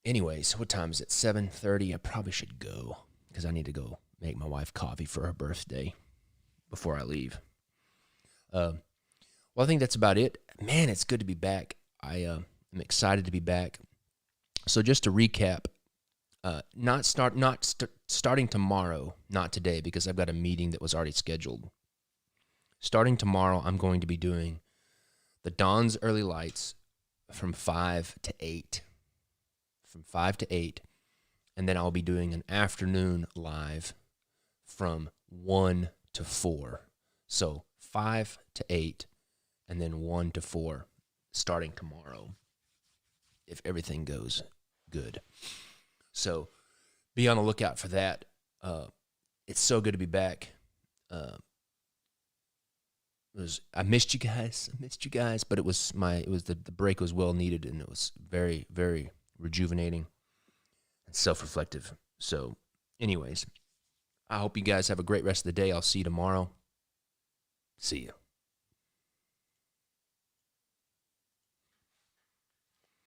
anyways, what time is it? 7:30. I probably should go because I need to go make my wife coffee for her birthday before I leave. Well, I think that's about it. Man, it's good to be back. I'm excited to be back. So just to recap, starting tomorrow, not today because I've got a meeting that was already scheduled. Starting tomorrow, I'm going to be doing the Dawn's Early Lights from 5 to 8. From 5 to 8. And then I'll be doing an afternoon live from 1 to 4. So 5 to 8 and then 1 to 4 starting tomorrow if everything goes good. So be on the lookout for that. It's so good to be back. I missed you guys. But the break was well needed and it was very, very rejuvenating and self-reflective. So anyways, I hope you guys have a great rest of the day. I'll see you tomorrow. See you.